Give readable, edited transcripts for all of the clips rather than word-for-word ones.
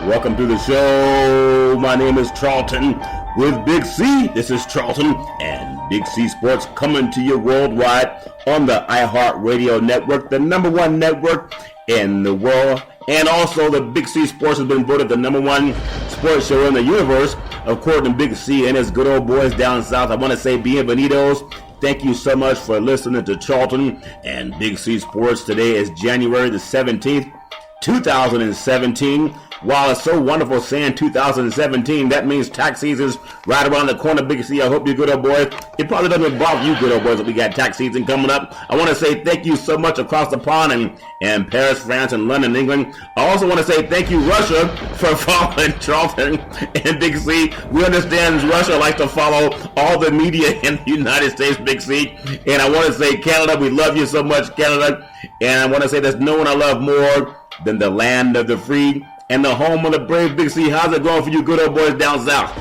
Welcome to the show. My name is Charlton with Big C. This is Charlton and Big C Sports coming to you worldwide on the iHeartRadio network, the number one network in the world. And also the Big C Sports has been voted the number one sports show in the universe, according to Big C and his good old boys down south. I want to say bienvenidos. Thank you so much for listening to Charlton and Big C Sports. Today is January the 17th, 2017. While it's so wonderful saying 2017, that means tax season's right around the corner, Big C. I hope you're good old boys. It probably doesn't bother you good old boys that we got tax season coming up. I want to say thank you so much across the pond in Paris, France, and London, England. I also want to say thank you, Russia, for following Charlton and Big C. We understand Russia likes to follow all the media in the United States, Big C. And I want to say, Canada, we love you so much, Canada. And I want to say there's no one I love more than the land of the free and the home of the brave, Big C. How's it going for you good old boys down south?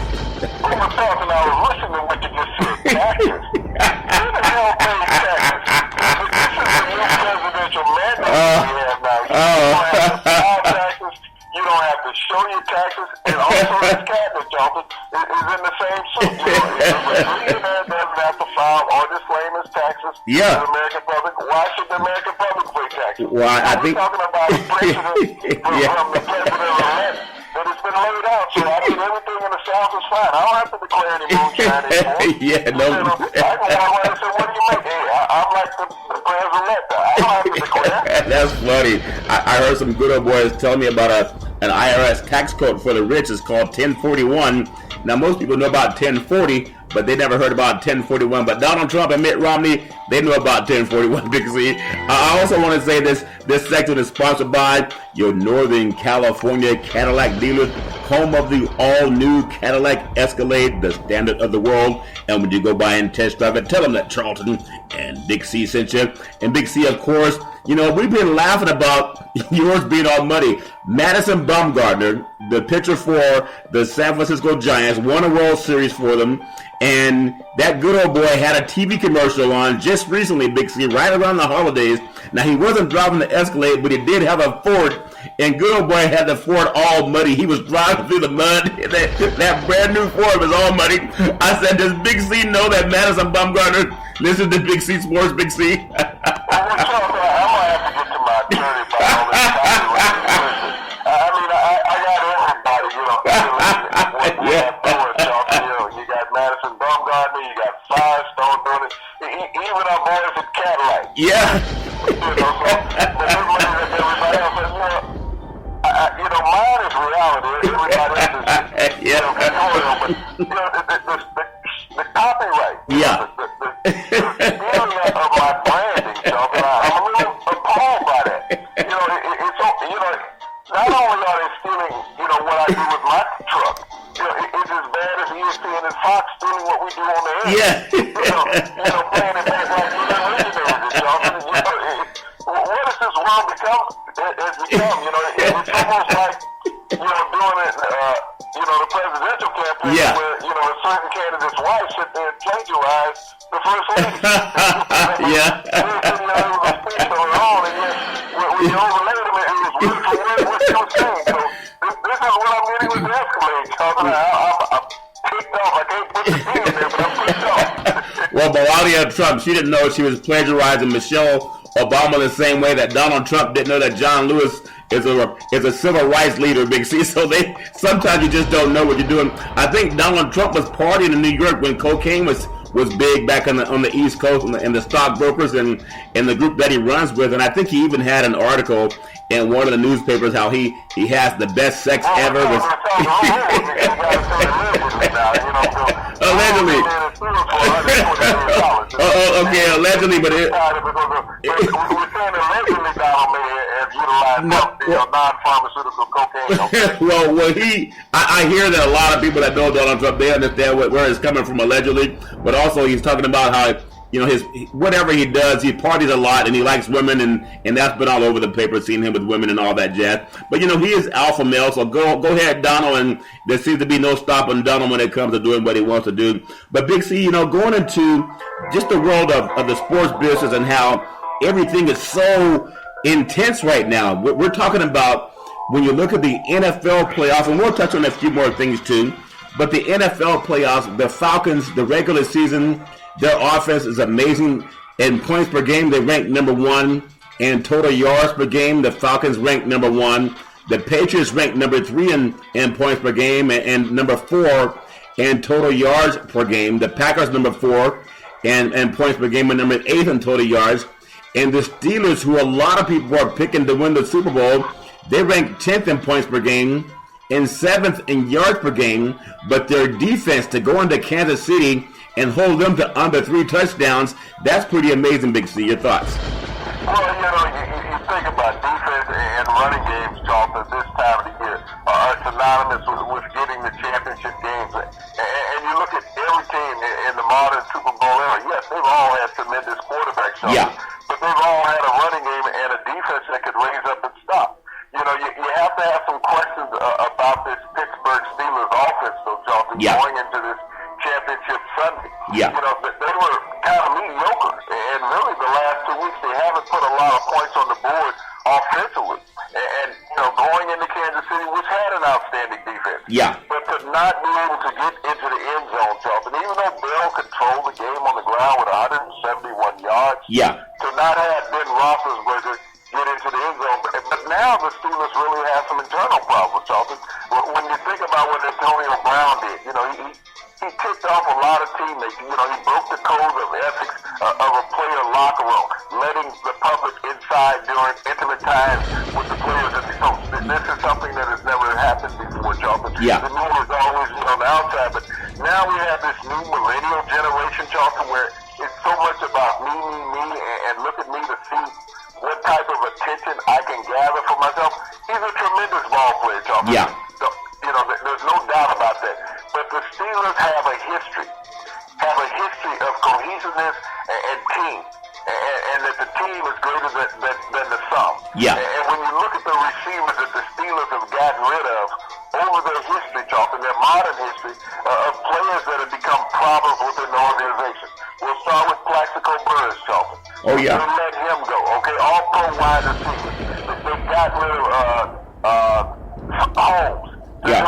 I was listening to what you just said. Taxes. Who the hell pays taxes? This is the new presidential mandate we have now. You don't have to file taxes. You don't have to show your taxes. And also this cabinet, Jonathan, is in the same suit. You know, if a millionaire doesn't have to file or disclaim his taxes to the American public, why should the American public pay taxes? Well, I think... We're talking about a precedent from the president-elect. But it's been laid out, so I mean, everything in the South is fine. I don't have to declare any moonshine anymore. I can walk around and say, what do you make? Hey, I'm like the president-elect. I don't have to declare. That's funny. I heard some good old boys tell me about an IRS tax code for the rich. It's called 1041. Now, most people know about 1040, but they never heard about 1041. But Donald Trump and Mitt Romney, they know about 1041, Big C. I also want to say this section is sponsored by your Northern California Cadillac dealers, home of the all-new Cadillac Escalade, the standard of the world. And when you go by and test drive it, tell them that Charlton and Big C sent you. And Big C, of course, you know, we've been laughing about yours being all muddy. Madison Bumgarner, the pitcher for the San Francisco Giants, won a World Series for them. And that good old boy had a TV commercial on just recently, Big C, right around the holidays. Now, he wasn't driving the Escalade, but he did have a Ford. And good old boy had the Ford all muddy. He was driving through the mud. That brand new Ford was all muddy. I said, does Big C know that Madison Bumgarner listens to Big C Sports, Big C? Even our boys at Cadillac. Yeah. You know, so everybody else, you know, mine is reality. Everybody else is, you know, but, you know, the copyright. Yeah. The stealing of my branding, so I'm a little appalled by that. You know, it's, you know, not only are they stealing, you know, what I do with my truck, you know, it's as bad as ESPN and Fox stealing what we do on the air. Yeah. You know, playing it back like we're not legendary, Jonathan. You know, what has this world become? Has become, you know, it's almost like, you know, doing it, you know, the presidential campaign where, you know, a certain candidate's wife sit there and plagiarize the first lady. Yeah. We're sitting there with a speech on her own, and yet when you overlaid them, it was word for word what she was saying. So this is what I'm getting with the Escalade, Jonathan. I'm picked off. I can't put the thing in there, but I'm picked off. Well, Melania Trump, she didn't know she was plagiarizing Michelle Obama the same way that Donald Trump didn't know that John Lewis is a civil rights leader, Big C. So sometimes you just don't know what you're doing. I think Donald Trump was partying in New York when cocaine was big back on the East Coast and the stockbrokers and the group that he runs with. And I think he even had an article in one of the newspapers how he has the best sex ever. Allegedly. Okay, allegedly, but it. Non-pharmaceutical cocaine. Well, I hear that a lot of people that know Donald Trump, they understand where it's coming from allegedly, but also he's talking about how, you know, whatever he does, he parties a lot and he likes women, and that's been all over the paper, seeing him with women and all that jazz. But, you know, he is alpha male, so go ahead, Donald, and there seems to be no stopping Donald when it comes to doing what he wants to do. But Big C, you know, going into just the world of the sports business and how everything is so intense right now. We're talking about when you look at the NFL playoffs, and we'll touch on a few more things too, but the NFL playoffs, the Falcons, the regular season, their offense is amazing. In points per game, they rank number 1. In total yards per game, the Falcons rank number 1. The Patriots rank number 3 in points per game and number 4 in total yards per game. The Packers number 4 and points per game and number 8 in total yards. And the Steelers, who a lot of people are picking to win the Super Bowl, they rank 10th in points per game and 7th in yards per game. But their defense, to go into Kansas City and hold them to under 3 touchdowns, that's pretty amazing, Big C. Your thoughts? Well, you think about defense and running games, Charlton, this time of the year are synonymous with getting the championship games. And you look at every team in the modern Super Bowl era, yes, they've all had tremendous quarterbacks, Charlton, yeah, but they've all had a running game and a defense that could raise up and stop. You have to have some questions about this Pittsburgh Steelers offense, though, Charlton, yeah, going into this championship Sunday. Yeah. They were kind of mediocre, and really the last 2 weeks they haven't put a lot of points on the board offensively. And going into Kansas City, which had an outstanding defense. Yeah. But to not be able to get into the end zone, Charlton, even though Bell controlled the game on the ground with 171 yards, yeah, to not have Ben Roethlisberger get into the end zone. But now the Steelers really have some internal problems, Charlton. When you think about what Antonio Brown did, he ticked off a lot of teammates. He broke the code of ethics of a player locker room, letting the public inside during intimate times with the players and the coach. This is something that has never happened before, Charlton. Yeah. The news is always on the outside, but now we have this new millennial generation, Charlton, where it's so much about me, and look at me to see what type of attention I can gather for myself. He's a tremendous ball player, Charlton. Yeah. So, there's no doubt about that. But the Steelers have a history of cohesiveness and team, and that the team is greater than the sum. Yeah. And when you look at the receivers that the Steelers have gotten rid of over their history, Charlton, their modern history, of players that have become problems within the organization. We'll start with Plaxico Burress, Charlton. Oh, yeah. We'll let him go. Okay, all pro wide receivers. They've got rid of Holmes. Yeah.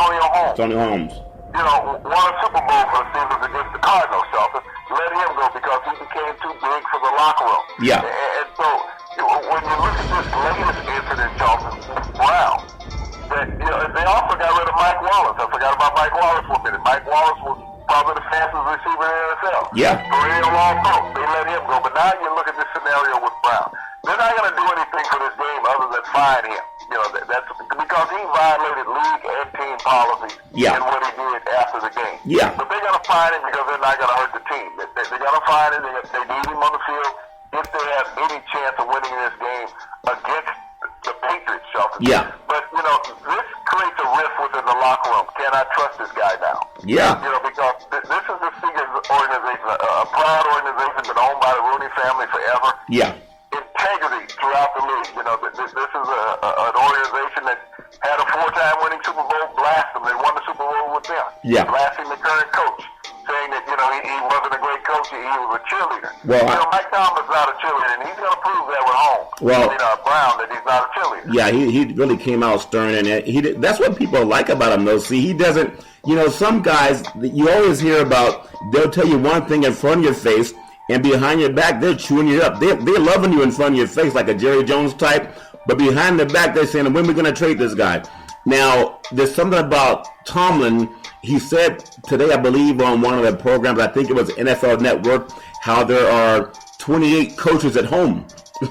Tony Holmes. Won a Super Bowl for the Steelers against the Cardinals, Charlton. Let him go because he became too big for the locker room. Yeah. And so when you look at this latest incident, Charlton, Brown, that they also got rid of Mike Wallace. I forgot about Mike Wallace for a minute. Mike Wallace was probably the fastest receiver in the NFL. Yeah. Perennial All-Pro. They let him go. But now you look at this scenario with Brown. They're not going to do anything for this game other than fine him. That's because he violated league and team policies in what he did after the game. Yeah. But they're going to fine him because they're not going to hurt the team. They're going to fine him. They need him on the field if they have any chance of winning this game against the Patriots, Charlton. Yeah. But, this creates a rift within the locker room. Can I trust this guy now? Yeah. Because this is the Steelers organization, a proud organization, been owned by the Rooney family forever. Yeah. Integrity throughout the league. This is an organization that had a 4-time winning Super Bowl. Blast them. They won the Super Bowl with them. Yeah. Blasting the current coach, saying that he wasn't a great coach. He was a cheerleader. Well, Mike Tomlin's not a cheerleader, and he's going to prove that with Holmes. Brown, that he's not a cheerleader. Yeah, he really came out stern, and that's what people like about him, though. See, he doesn't. Some guys you always hear about. They'll tell you one thing in front of your face. And behind your back, they're chewing you up. They're loving you in front of your face like a Jerry Jones type. But behind the back, they're saying, when are we going to trade this guy? Now, there's something about Tomlin. He said today, I believe, on one of the programs, I think it was NFL Network, how there are 28 coaches at home.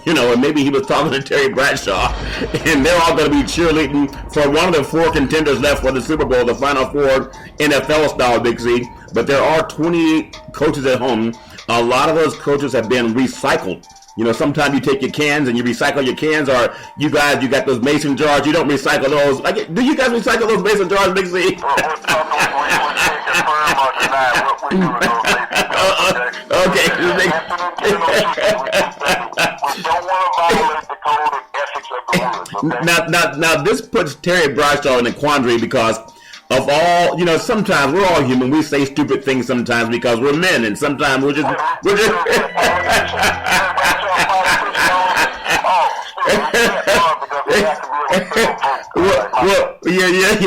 And maybe he was talking to Terry Bradshaw. And they're all going to be cheerleading for one of the 4 contenders left for the Super Bowl, the Final 4 NFL style, Big C. But there are 28 coaches at home. A lot of those coaches have been recycled. Sometimes you take your cans and you recycle your cans, or you got those mason jars. You don't recycle those. Do you guys recycle those mason jars, Big C? We can't confirm or deny what we do with those mason jars. Okay. We don't want to violate the code of ethics of the woods. Okay? Now, this puts Terry Bradshaw in a quandary because of all, sometimes we're all human. We say stupid things sometimes because we're men, and sometimes we're just.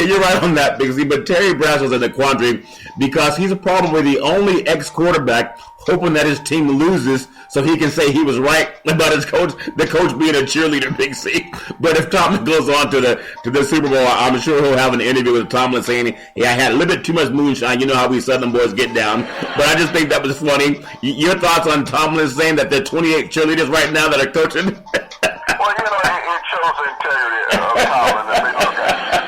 You're right on that, Big Z. But Terry Brassel's in a quandary because he's probably the only ex-quarterback hoping that his team loses so he can say he was right about his coach, the coach being a cheerleader, Big C. But if Tomlin goes on to the Super Bowl, I'm sure he'll have an interview with Tomlin saying, "Yeah, I had a little bit too much moonshine. You know how we Southern boys get down." But I just think that was funny. Your thoughts on Tomlin saying that there are 28 cheerleaders right now that are coaching? Well, it shows the integrity of Tomlin.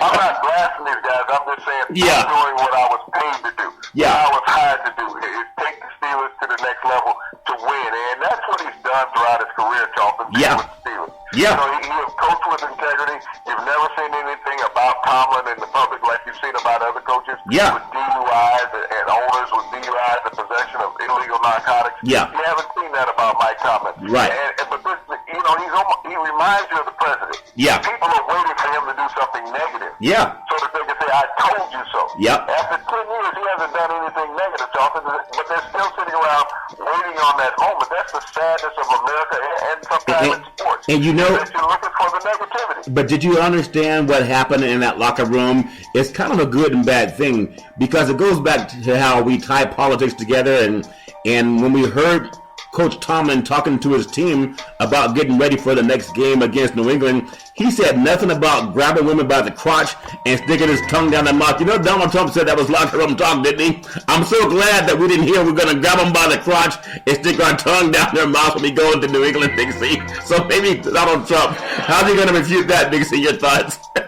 I'm not blasting these guys. I'm just saying I'm doing what I was paid to do. Yeah. What I was hired to do is take the Steelers to the next level to win. And that's what he's done throughout his career, Charlton, with the Steelers. Yeah. He has coached with integrity. You've never seen anything about Tomlin in the public like you've seen about other coaches with DUIs and owners with DUIs and possession of illegal narcotics. Yeah. You haven't seen that about Mike Tomlin. Right. But this, he reminds you of the president. Yeah. People are waiting for him to do something negative. Yeah. So that they can say, "I told you so." Yep. After 10 years, he hasn't done anything negative, Charlton, but they're still sitting around waiting on that moment. That's the sadness of America and sometimes in sports. And you know, that you're looking for the negativity. But did you understand what happened in that locker room? It's kind of a good and bad thing because it goes back to how we tie politics together. And when we heard Coach Tomlin talking to his team about getting ready for the next game against New England, he said nothing about grabbing women by the crotch and sticking his tongue down their mouth. You know, Donald Trump said that was locker room talk, didn't he? I'm so glad that we didn't hear we're going to grab them by the crotch and stick our tongue down their mouth when we go into New England, Big C. So maybe Donald Trump, how's he going to refute that, Big C? Your thoughts? Well,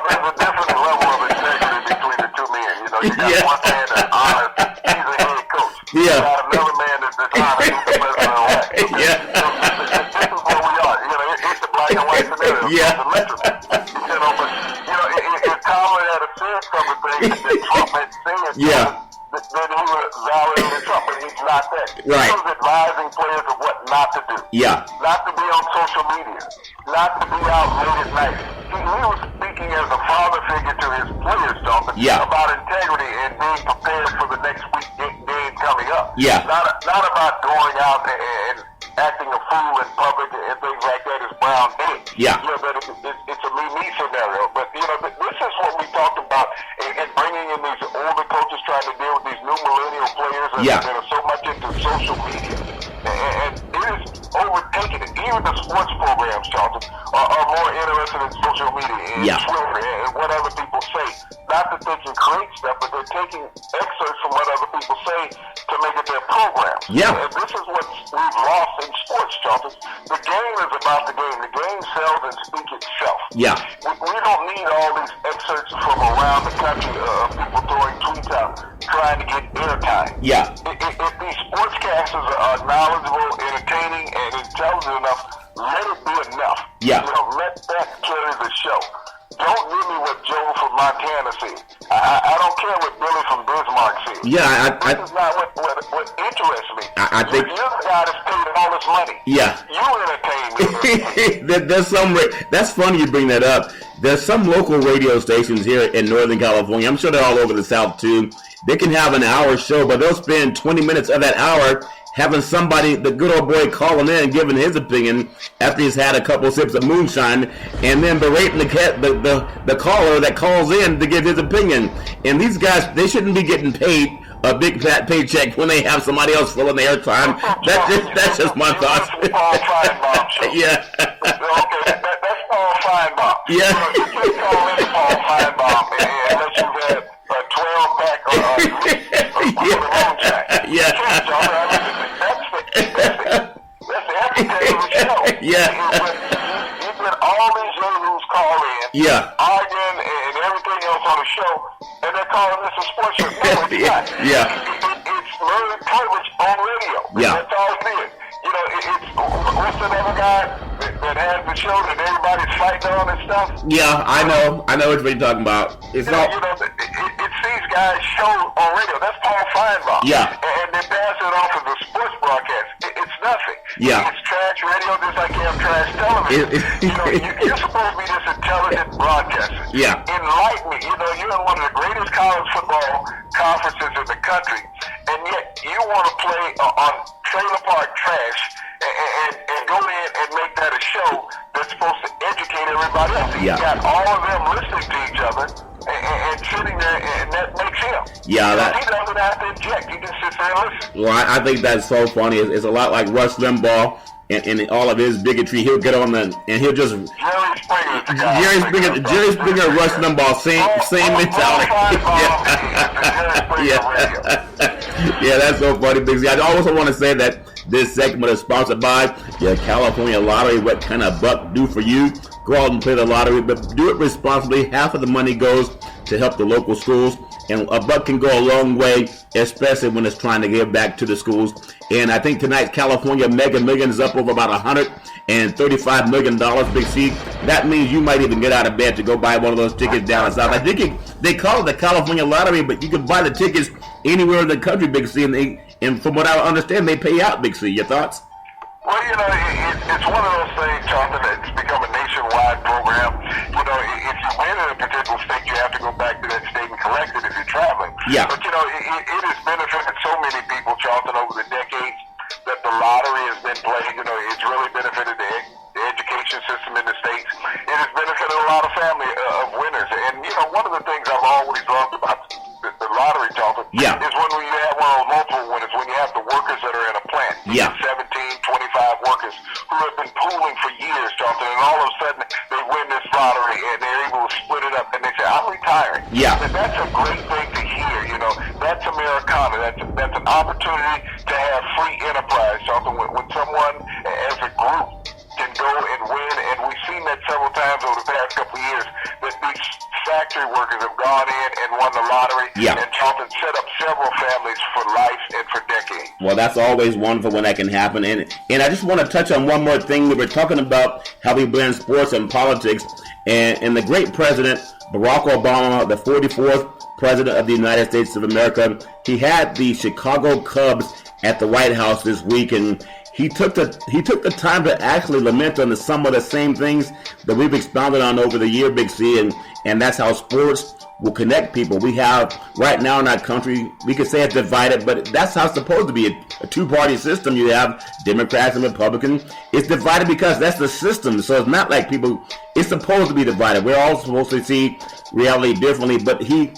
there's a different level of integrity between the two men. You got one man that's honest. He's a head coach. You got another man that's dishonest. He's the president-elect. This is where we are. It's the black and white scenario. If Tomlin had said some of the things that Trump had said, then he would have validated Trump, but he's not that. Right. He was advising players of what not to do. Yeah. Not to be on social media. Not to be out late at night. He was speaking as a father figure to his players, Jonathan, about integrity and being prepared for the next week game coming up. Yeah. Not about going out and acting a fool in public and things like that is Brown did. Yeah. But it's a me scenario. But, this is what we talked about in bringing in these older coaches trying to deal with these new millennial players that are so much into social media. And it is overtaking it. Even the sports programs, Charlton, are more interested in social media and Twitter and what other people say. Not that they can create stuff, but they're taking excerpts from what other people say to make it their programs. Yeah. And this is what we've lost in sports, Charlton. The game is about the game. The game sells and speaks itself. Yeah. We don't need all these excerpts from around the country of people throwing tweets out trying to get airtime. Yeah. If these sportscasters are knowledgeable, entertaining, and intelligent enough, let it be enough. Yeah. Let that carry the show. Don't give me what Joe from Montana said. I don't care what Billy from Bismarck said. Yeah, this is not what interests me. I think you're the guy that's paid all this money. Yeah. You entertain me. There's some. That's funny you bring that up. There's some local radio stations here in Northern California. I'm sure they're all over the South too. They can have an hour show, but they'll spend 20 minutes of that hour having somebody, the good old boy, calling in, giving his opinion after he's had a couple sips of moonshine, and then berating the caller that calls in to give his opinion. And these guys, they shouldn't be getting paid a big fat paycheck when they have somebody else filling the airtime. That's just my thoughts. Paul Feinbaum show. Yeah. Okay, that's Paul Feinbaum. Yeah. You can't call in Paul Feinbaum unless you've had a 12-pack or moonshine. Yeah. That's the epitome of the show. Yeah. You get all these yahoos call in, arguing and everything else on the show, and they're calling this a sports show. No, it's not. It's Murray Privilege on radio. That's all it is. What's that other guy that has the show that everybody's fighting on and stuff? Yeah, I know what you're talking about. It's these guys' show on radio. That's Paul Feinbaum. Yeah. And they pass it off as a sports broadcast. It's nothing. Yeah. It's trash radio just like you have trash television. You're supposed to be this intelligent broadcaster. Yeah. Enlighten me. You're in one of the greatest college football conferences in the country, and yet you want to play on trailer park trash and go in and make that a show that's supposed to educate everybody he's got all of them listening to each other and sitting there, and that makes him. Yeah, he doesn't have to inject. He just sits there and listens. Well, I think that's so funny. It's a lot like Rush Limbaugh and all of his bigotry. He'll get on and he'll just Jerry Springer, Rush Limbaugh, same mentality. Yeah, that's so funny, Big Z. I also want to say that this segment is sponsored by the California Lottery. What can a buck do for you? Go out and play the lottery, but do it responsibly. Half of the money goes to help the local schools, and a buck can go a long way, especially when it's trying to give back to the schools. And I think tonight's California Mega Million is up over about $135 million, Big C. That means you might even get out of bed to go buy one of those tickets down south. I think they call it the California Lottery, but you can buy the tickets anywhere in the country, Big C, and from what I understand, they pay out, Big C. Your thoughts? Well, it's one of those things, Jonathan, that's become a nationwide program. If you win in a particular state, you have to go back to that state and collect it if you're traveling. Yeah. But, it has benefited so many people, Jonathan, over the decades that the lottery has been played. It's really benefited the education system in the states. It has benefited a lot of family of winners. And, one of the things I've always loved about the lottery, Jonathan, is when you have one of those multiple winners, when you have the workers that are in a plant. 17, 25 workers who have been pooling for years, Jonathan, and all of a sudden they win this lottery and they're able to split it up and they say, I'm retiring. And that's a great thing to hear, That's Americana. That's an opportunity to have free enterprise, Jonathan, when someone as a group can go and win, and we've seen that several times over the past couple of years, that these factory workers have gone in and won the lottery, and Jonathan set up several families for life and for decades. Well, that's always wonderful when that can happen. And I just want to touch on one more thing. We were talking about how we blend sports and politics, and the great president, Barack Obama, the 44th president of the United States of America, he had the Chicago Cubs at the White House this week, and he took the time to actually lament on some of the same things that we've expounded on over the year, Big C, and that's how sports will connect people. We have right now in our country, we could say it's divided, but that's how it's supposed to be, a two-party system. You have Democrats and Republicans. It's divided because that's the system. So it's not like it's supposed to be divided. We're all supposed to see reality differently, but he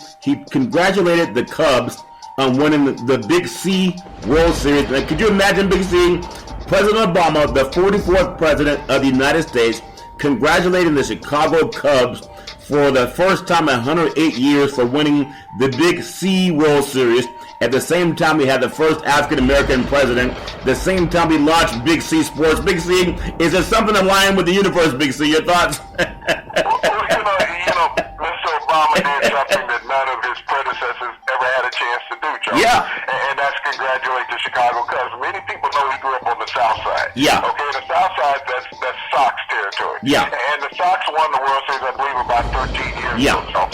congratulated the Cubs on winning the Big C World Series. Now, could you imagine, Big C, President Obama, the 44th president of the United States, congratulating the Chicago Cubs for the first time in 108 years for winning the Big C World Series. At the same time, we had the first African-American president. The same time we launched Big C Sports. Big C, is there something in line with the universe, Big C? Your thoughts? Mr. Obama did something that none of his predecessors ever had a chance to do, Charles. And that's congratulate the Chicago Cubs. Many people know he grew up on the South Side. Okay, the South Side, that's Sox territory. And the Sox won the World Series, I believe, about 13 years ago. So,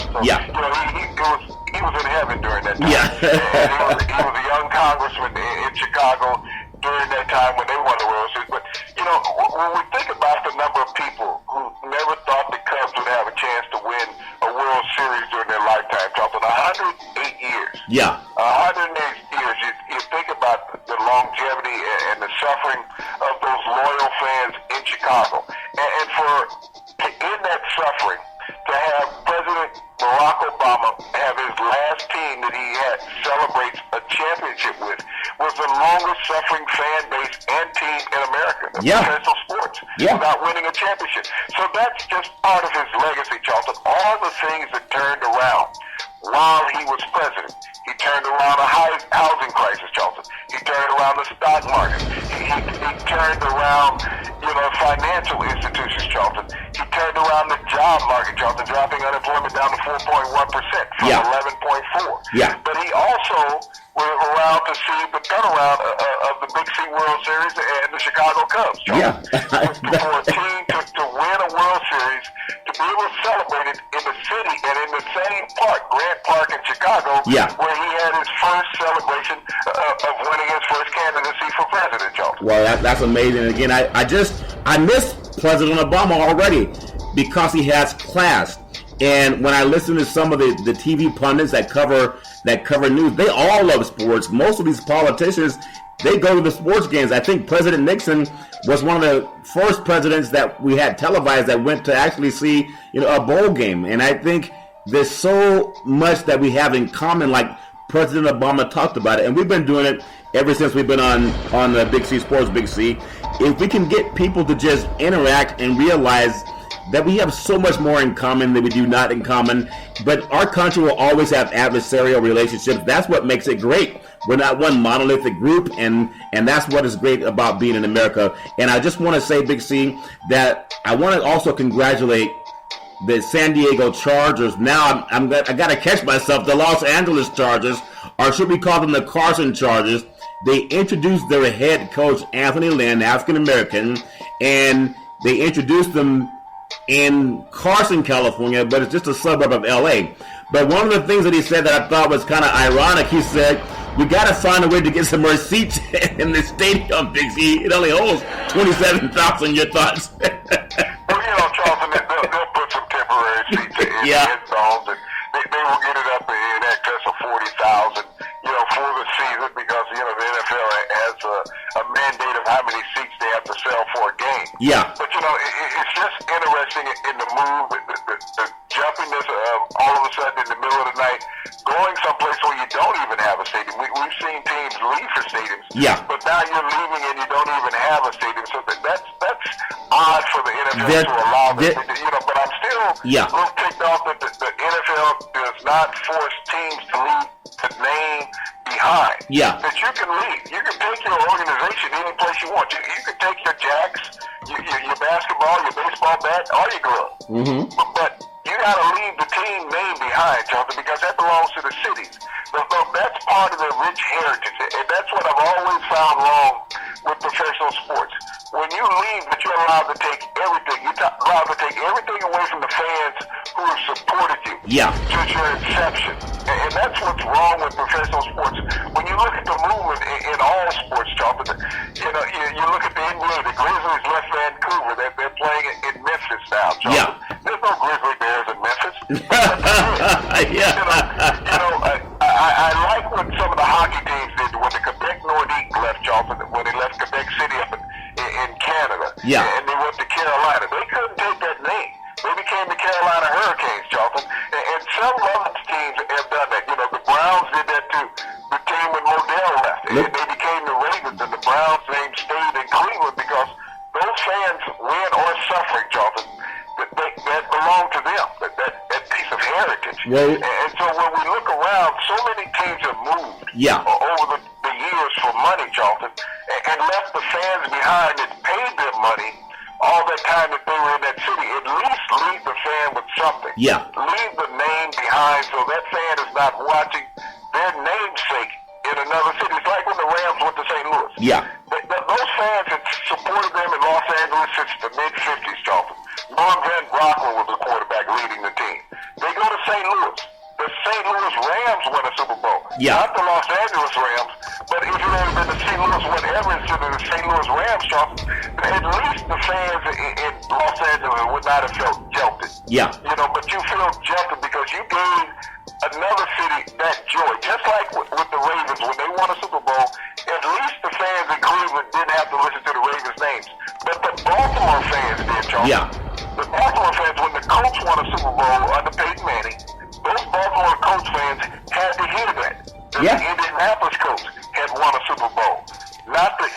he was in heaven during that time. And he was a young congressman in Chicago during that time when they won the World Series. But, when we think about the number of people who never thought the Cubs would have a chance to win a World Series during their lifetime, Charlton, 108 years. 108 years. You think about the longevity and the suffering of those loyal fans in Chicago. And in that suffering, to have President Barack Obama have his last team that he had celebrates a championship with was the longest suffering fan base and team in America of professional sports without winning a championship. So that's just part of his legacy, Charlton. All the things that turned around while he was president. He turned around a housing crisis, Charlton. He turned around the stock market. He turned around, financial institutions, Charlton. He turned around the job market, Charlton, dropping unemployment down to 4.1% from 11.4. But he also was around to see the turnaround of the Big C World Series and the Chicago Cubs, Charlton. For a team to win a World Series, to be able to celebrate it in the city and in the same park, Grant Park in Chicago, where he had his first celebration of winning his first candidacy for president, Charlton. Well, that's amazing. Again, I miss President Obama already because he has class. And when I listen to some of the TV pundits that cover news, they all love sports. Most of these politicians, they go to the sports games. I think President Nixon was one of the first presidents that we had televised that went to actually see, a bowl game. And I think there's so much that we have in common, like President Obama talked about it, and we've been doing it ever since we've been on the Big C Sports Big C. If we can get people to just interact and realize that we have so much more in common than we do not in common, but our country will always have adversarial relationships. That's what makes it great. We're not one monolithic group, and that's what is great about being in America. And I just want to say, Big C, that I want to also congratulate the San Diego Chargers. Now I got to catch myself. The Los Angeles Chargers, or should we call them the Carson Chargers? They introduced their head coach, Anthony Lynn, African American, and they introduced them in Carson, California, but it's just a suburb of LA. But one of the things that he said that I thought was kind of ironic, he said, we got to find a way to get some more seats in the stadium, Big C. It only holds 27,000. Your thoughts? Well, Charlton, they'll put some temporary seats in the end zones, and they will get it up in excess of 40,000, for the season, because, the NFL has a mandate of how many seats they have to sell for a game. Yeah. But, it's just interesting in the move, the jumpiness of all of a sudden in the middle of the night, going someplace where you don't even have a stadium. We've seen teams leave for stadiums. Yeah. But now you're leaving and you don't even have a stadium. So that's odd for the NFL to allow this. But I'm still a little ticked off that the NFL does not force teams to leave the name behind. Yeah. That you can leave. You can take your organization any place you want. You can take your jacks, your basketball, your baseball bat, or your glove. Mm-hmm. But you got to leave the team name behind, Jonathan, because that belongs to the cities. That's part of the rich heritage, and that's what I've always found wrong with professional sports. When you leave, that you're allowed to take everything. You're allowed to take everything away from the fans who have supported you. Yeah. Just your inception. And that's what's wrong with professional sports. When you look at the movement in all sports, Jonathan, you look at the NBA, the Grizzlies left Vancouver. They're playing in Memphis now, Jonathan. Yeah. There's no Grizzly Bears in Memphis. I like what some of the hockey teams did when the Quebec Nordique left, Jonathan, when they left Quebec City up in Canada. Yeah. And they went to Carolina. They couldn't take that name. They became the Carolina Hurricanes, Jonathan. And some other teams have done that. The Browns did that too. The team when Modell left. And they became the Ravens, and the Browns name stayed in Cleveland because those fans, win or suffering, Jonathan, that belong to them, that piece of heritage. Well, and so when we look around, so many teams have moved over the years for money, Jonathan, and left the fans behind that paid them money all that time that they were in that city. At least leave the fan with something. Yeah. Leave the name behind so that fan is not watching their namesake in another city. It's like when the Rams went to St. Louis. Yeah. Those fans had supported them in Los Angeles since the mid-50s, Jonathan. Norm Van Brocklin was the quarterback leading the team. They go to St. Louis. The St. Louis Rams win a Super Bowl. Yeah. Not the Los Angeles Rams, but if it had been the St. Louis whatever instead of the St. Louis Rams, Jonathan, at least the fans in Los Angeles would not have felt jilted. Yeah. But you feel jilted because you gave another city that joy. Just like with the Ravens, when they won a Super Bowl, at least the fans in Cleveland didn't have to listen to the Ravens' names. But the Baltimore fans did, Jonathan. Yeah. The Baltimore fans, when the Colts won a Super Bowl under Peyton Manning, those Baltimore Colts fans had to hear that. The Indianapolis Colts had won a Super Bowl, not the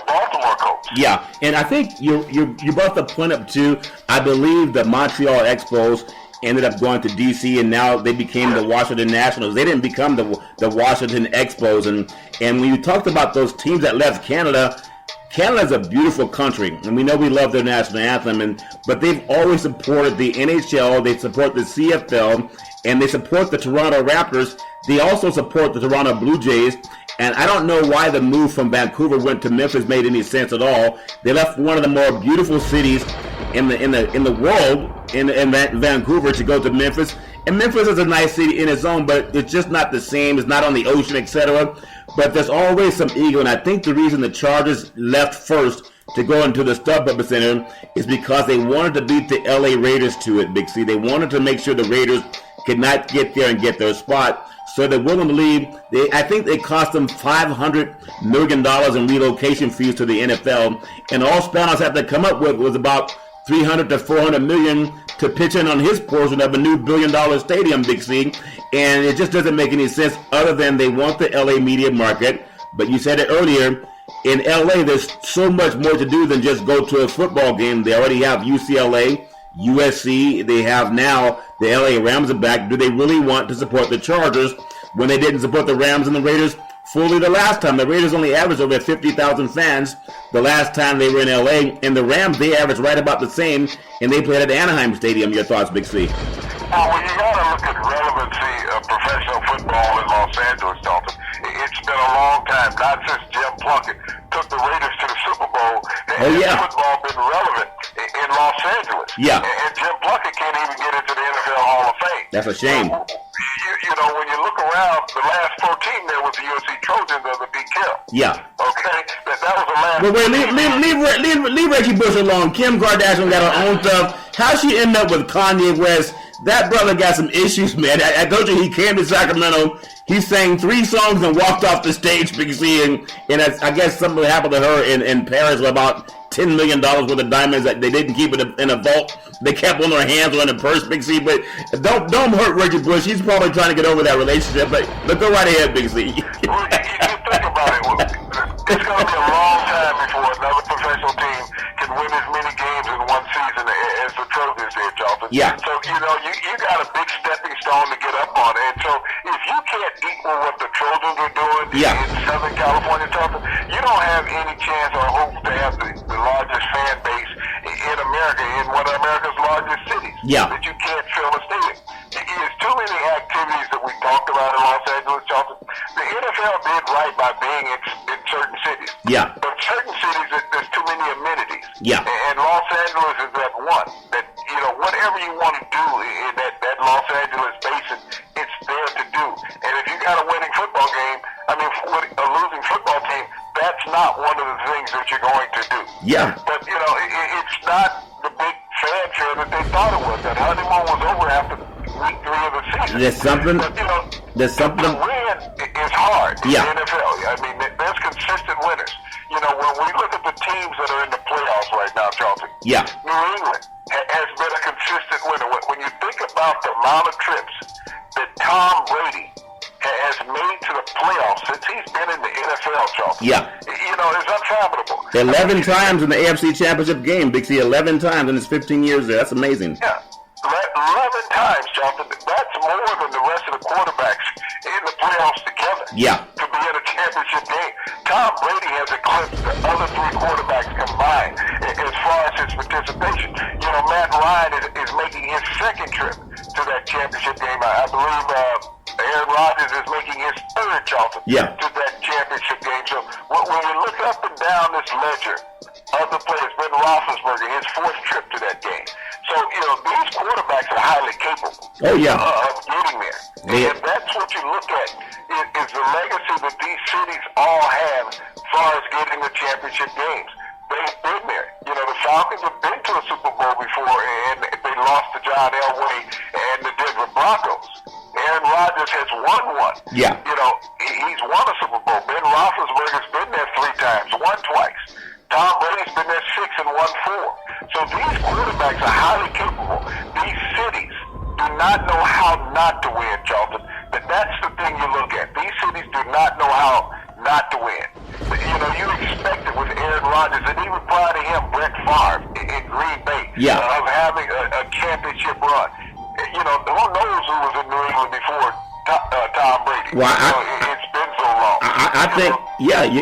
Baltimore Colts. Yeah, and I think you brought the point up too. I believe the Montreal Expos ended up going to D.C. and now they became the Washington Nationals. They didn't become the Washington Expos. And when you talked about those teams that left Canada, Canada's a beautiful country, and we know we love their national anthem, but they've always supported the NHL, they support the CFL, and they support the Toronto Raptors. They also support the Toronto Blue Jays, and I don't know why the move from Vancouver went to Memphis made any sense at all. They left one of the more beautiful cities in the world in Vancouver to go to Memphis. And Memphis is a nice city in its own, but it's just not the same. It's not on the ocean, etc. But there's always some ego, and I think the reason the Chargers left first to go into the StubHub Center is because they wanted to beat the LA Raiders to it, Big C. They wanted to make sure the Raiders could not get there and get their spot. So they're willing to leave. I think they cost them $500 million in relocation fees to the NFL. And all Spanos had to come up with was about $300 to $400 million to pitch in on his portion of a new $1 billion stadium, Big C. And it just doesn't make any sense other than they want the LA media market. But you said it earlier, in LA, there's so much more to do than just go to a football game. They already have UCLA, USC. They have now the LA Rams are back. Do they really want to support the Chargers when they didn't support the Rams and the Raiders fully the last time? The Raiders only averaged over 50,000 fans the last time they were in LA, and the Rams, they averaged right about the same, and they played at the Anaheim Stadium. Your thoughts, Big C? Well, you got to look at relevancy of professional football in Los Angeles, Dalton. It's been a long time, not since Jim Plunkett took the Raiders to the Super Bowl. Has football been relevant in Los Angeles? Yeah. And Jim Plunkett can't even get into the NFL Hall of Fame. That's a shame. You know, when you look around, the last 14 there was the USC Trojans of the Pete Carroll. Yeah. Okay? That was the last. But wait, leave Reggie Bush alone. Kim Kardashian got her own stuff. How she end up with Kanye West? That brother got some issues, man. I told you he came to Sacramento. He sang 3 songs and walked off the stage, Big C, and I guess something happened to her in Paris with about $10 million worth of diamonds that they didn't keep in a vault. They kept on their hands or in a purse, Big C. But don't hurt Reggie Bush. He's probably trying to get over that relationship. But go right ahead, Big C. Well, you think about it. It's going to be a long time before another professional team can win as many games in one season as the Trojans did, Charlton. Yeah. So, you know, you got a big stepping stone to get up on. And so if you can't equal what the Trojans are doing in Southern California, Charlton, you don't have any chance or hope to have the largest fan base in America, in one of America's largest cities. Yeah. That you can't fill a stadium. There's too many activities that we talked about in Los Angeles, Charlton. The NFL did right by being in certain cities. Yeah. But certain cities, there's too many amenities. Yeah. And Los Angeles is that one. That, you know, whatever you want to do in that Los Angeles basin, it's there to do. And if you got a winning football game, a losing football team, that's not one of the things that you're going to do. Yeah. But, you know, it's not the big fanfare that they thought it was. That honeymoon was over after week 3 of the season. There's something. But, you know, to win is hard in Yeah. the NFL. I mean, there's consistent winners. You know, when we look at the teams that are in the playoffs right now, Charlton, Yeah. New England has been a consistent winner. When you think about the amount of trips that Tom Brady has made to the playoffs since he's been in the NFL, Charlton. Yeah. You know, it's unfathomable. 11 times in the AFC Championship game, Big C. 11 times in his 15 years there. That's amazing. Yeah. 11 times, Charlton. That's more than the rest of the quarterbacks in the playoffs together. Yeah. To be in a championship game. Tom Brady has eclipsed the other 3 quarterbacks combined as far as his participation. You know, Matt Ryan is making his 2nd trip to that championship game. I believe Aaron Rodgers is making his 3rd, Charlton, to that championship game. So when you look up and down this ledger of the players, Ben Roethlisberger, his 4th trip to that game. So, you know, these quarterbacks are highly capable of getting there. And that's what you look at is the legacy that these cities all have as far as getting the championship games. They've been there. You know, the Falcons have been to a Super Bowl before, and they lost to John Elway and the Denver Broncos. Aaron Rodgers has won one. Yeah. You know, he's won a Super Bowl. Ben Roethlisberger's been there 3 times, won twice. Tom Brady's been there 6 and won 4. So these quarterbacks are highly capable. These cities do not know how not to win, Charlton. But that's the thing you look at. These cities do not know how not to win. You know, you expect it with Aaron Rodgers, and even prior to him, Brett Favre in Green Bay, of having a championship run. You know, who knows who was in New England before Tom Brady? Well, it's been so long. I think,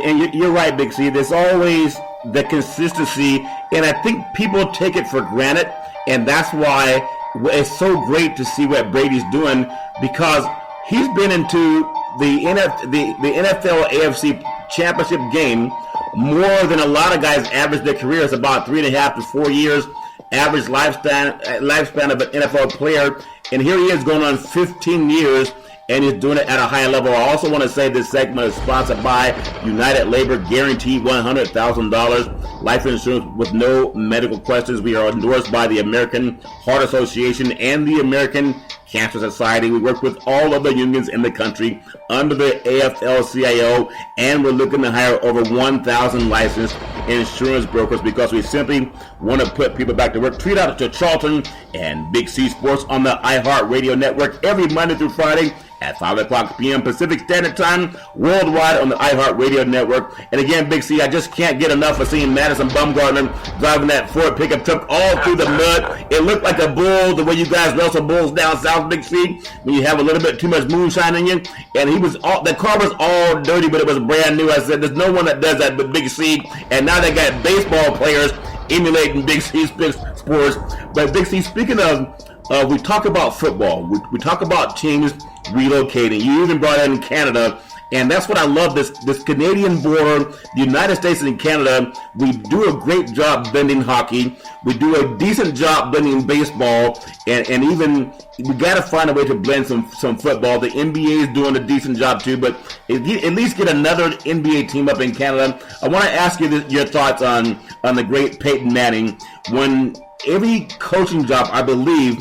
and you're right, Big C. There's always the consistency, and I think people take it for granted, and that's why it's so great to see what Brady's doing, because he's been into the NFL AFC Championship game more than a lot of guys average their careers, about 3.5 to 4 years average lifespan of an NFL player, and here he is going on 15 years, and he's doing it at a high level. I also want to say this segment is sponsored by United Labor, guaranteed $100,000. life insurance with no medical questions. We are endorsed by the American Heart Association and the American Cancer Society. We work with all of the unions in the country under the AFL-CIO, and we're looking to hire over 1,000 licensed insurance brokers because we simply want to put people back to work. Tweet out to Charlton and Big C Sports on the iHeartRadio network every Monday through Friday at 5 o'clock p.m. Pacific Standard Time, worldwide on the iHeartRadio network. And again, Big C, I just can't get enough of seeing Madison Bumgarner driving that Ford pickup truck all through the mud. It looked like a bull, the way you guys wrestle bulls down south, Big C, when you have a little bit too much moonshine in you. And the car was all dirty, but it was brand new. I said, there's no one that does that but Big C. And now they got baseball players emulating Big C's sports. But Big C, speaking of, we talk about football. We talk about teams relocating. You even brought in Canada, and that's what I love, this Canadian border, the United States and Canada. We do a great job bending hockey. We do a decent job blending baseball, and even we got to find a way to blend some football. The NBA is doing a decent job too, but at least get another NBA team up in Canada. I want to ask you your thoughts on the great Peyton Manning. When every coaching job, I believe,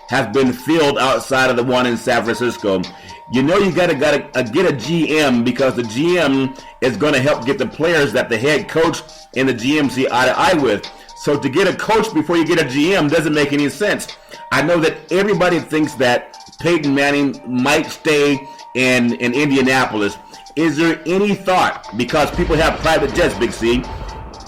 has been filled outside of the one in San Francisco, you know you gotta get a GM, because the GM is going to help get the players that the head coach and the GM see eye to eye with. So to get a coach before you get a GM doesn't make any sense. I know that everybody thinks that Peyton Manning might stay in Indianapolis. Is there any thought, because people have private jets, Big C,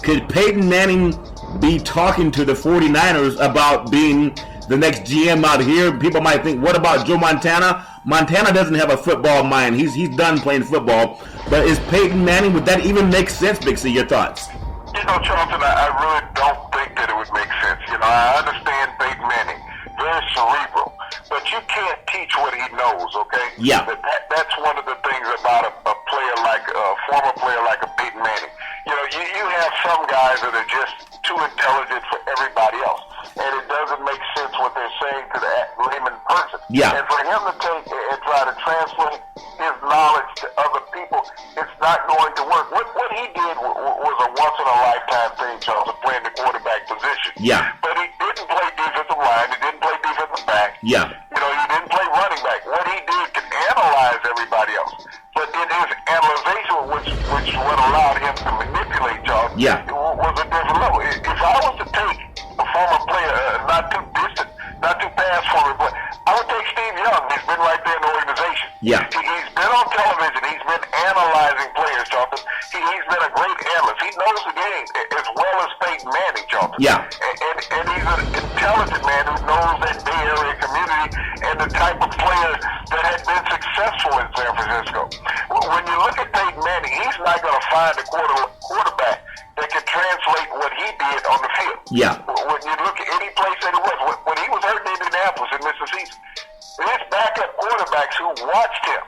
could Peyton Manning be talking to the 49ers about being the next GM out here? People might think, what about Joe Montana? Montana doesn't have a football mind. He's done playing football. But is Peyton Manning, would that even make sense, Big C? Your thoughts? You know, Charlton, I really don't think that it would make sense. You know, I understand Peyton Manning, very cerebral, but you can't teach what he knows, okay? Yeah. That's one of the things about a player like a former player like a Peyton Manning. You know, you have some guys that are just too intelligent for everybody else, and it doesn't make sense what they're saying to the layman person. Yeah. And for him to take and try to translate his knowledge to other people, it's not going to work. What he did was a once-in-a-lifetime thing, Charles, playing the quarterback position. Yeah. But he didn't play defensive line. He didn't play defensive back. Yeah. You know, he didn't play running back. What he did could analyze everybody else. But in his analyzation, which what allowed him to manipulate, Charles, yeah, was a different level. If I was to take a former player, not too distant, not too past former player, I would take Steve Young. He's been right there in the organization. Yeah. He's been on television. He's been analyzing players, Charlton. He's been a great analyst. He knows the game as well as Peyton Manning, Charlton. Yeah. And he's an intelligent man who knows that Bay Area community and the type of player that had been successful in San Francisco. When you look at Peyton Manning, he's not going to find a quarterback that can translate what he did on the field. Yeah. When you look at any place that he was, when he was hurt in Indianapolis and missed the season, his backup quarterbacks who watched him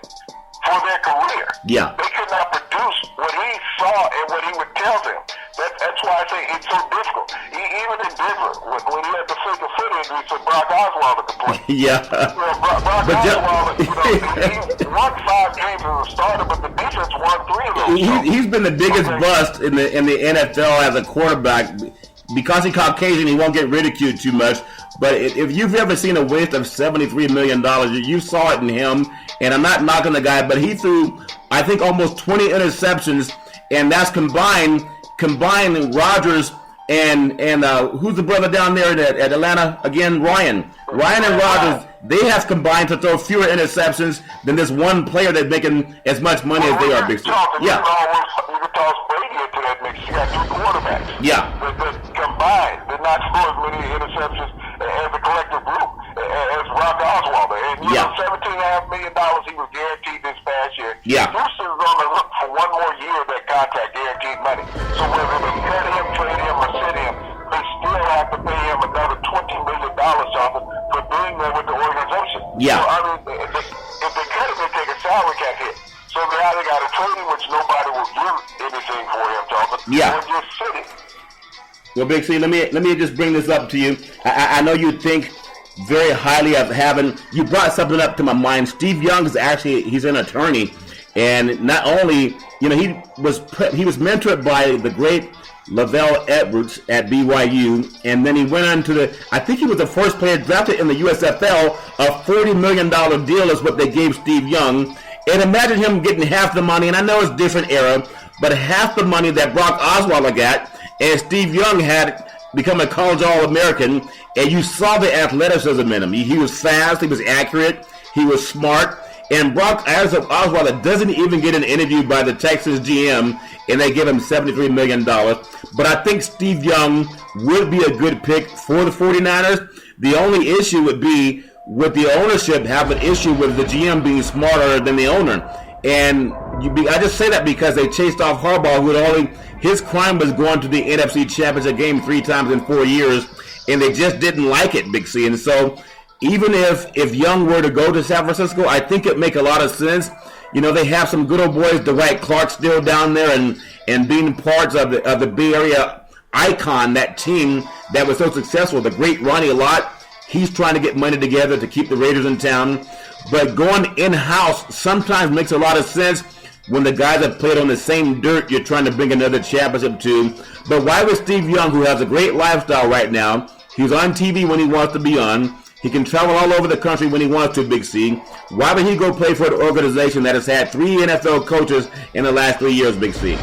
for their career, yeah, they could not produce what he saw and what he would tell them. That's why I say it's so difficult. Even in Denver, when he had the foot injury, he said Brock Osweiler could play. Yeah. Brock Osweiler, he won 5 games as a starter, but the defense won 3 of those. He's been the biggest bust in the NFL as a quarterback. Because he's Caucasian, he won't get ridiculed too much. But if you've ever seen a waste of $73 million, you saw it in him. And I'm not knocking the guy, but he threw, I think, almost 20 interceptions, and that's combined Rodgers and who's the brother down there at Atlanta again? Ryan and Rodgers. They have combined to throw fewer interceptions than this one player that's making as much money as they are. Big Steve. Yeah. You could toss Brady into that mix. You got 2 quarterbacks. Yeah. That combined did not score as many interceptions as a collective group as Brock Osweiler. And you know, $17.5 million he was guaranteed this past year. Yeah. Houston's on the hook for 1 more year of that contract, guaranteed money. So whether they cut him, trade him, or sit him, they still have to pay him another $20 million for being there with the organization. Yeah. So, I mean, if they cut him, they take a salary cap hit. So they either got to trade him, which nobody will give anything for him, Charlton, yeah, or just sit him. Well, Big C, let me just bring this up to you. I know you think very highly of having. You brought something up to my mind. Steve Young is actually, he's an attorney, And not only, he was mentored by the great Lavelle Edwards at BYU, and then he went on to I think he was the first player drafted in the USFL. A $40 million deal is what they gave Steve Young. And imagine him getting half the money, and I know it's a different era, but half the money that Brock Osweiler got, and Steve Young had become a college All-American, and you saw the athleticism in him. He was fast, he was accurate, he was smart, and Brock Osweiler doesn't even get an interview by the Texas GM, and they give him $73 million. But I think Steve Young would be a good pick for the 49ers. The only issue would be with the ownership have an issue with the GM being smarter than the owner. And I just say that because they chased off Harbaugh, who his crime was going to the NFC Championship game 3 times in 4 years, and they just didn't like it, Big C. And so even if Young were to go to San Francisco, I think it'd make a lot of sense. They have some good old boys, Dwight Clark still down there, and being parts of the Bay Area icon, that team that was so successful. The great Ronnie Lott, he's trying to get money together to keep the Raiders in town. But going in-house sometimes makes a lot of sense when the guys have played on the same dirt you're trying to bring another championship to. But why would Steve Young, who has a great lifestyle right now, he's on TV when he wants to be on, he can travel all over the country when he wants to, Big C, why would he go play for an organization that has had 3 NFL coaches in the last 3 years, Big C?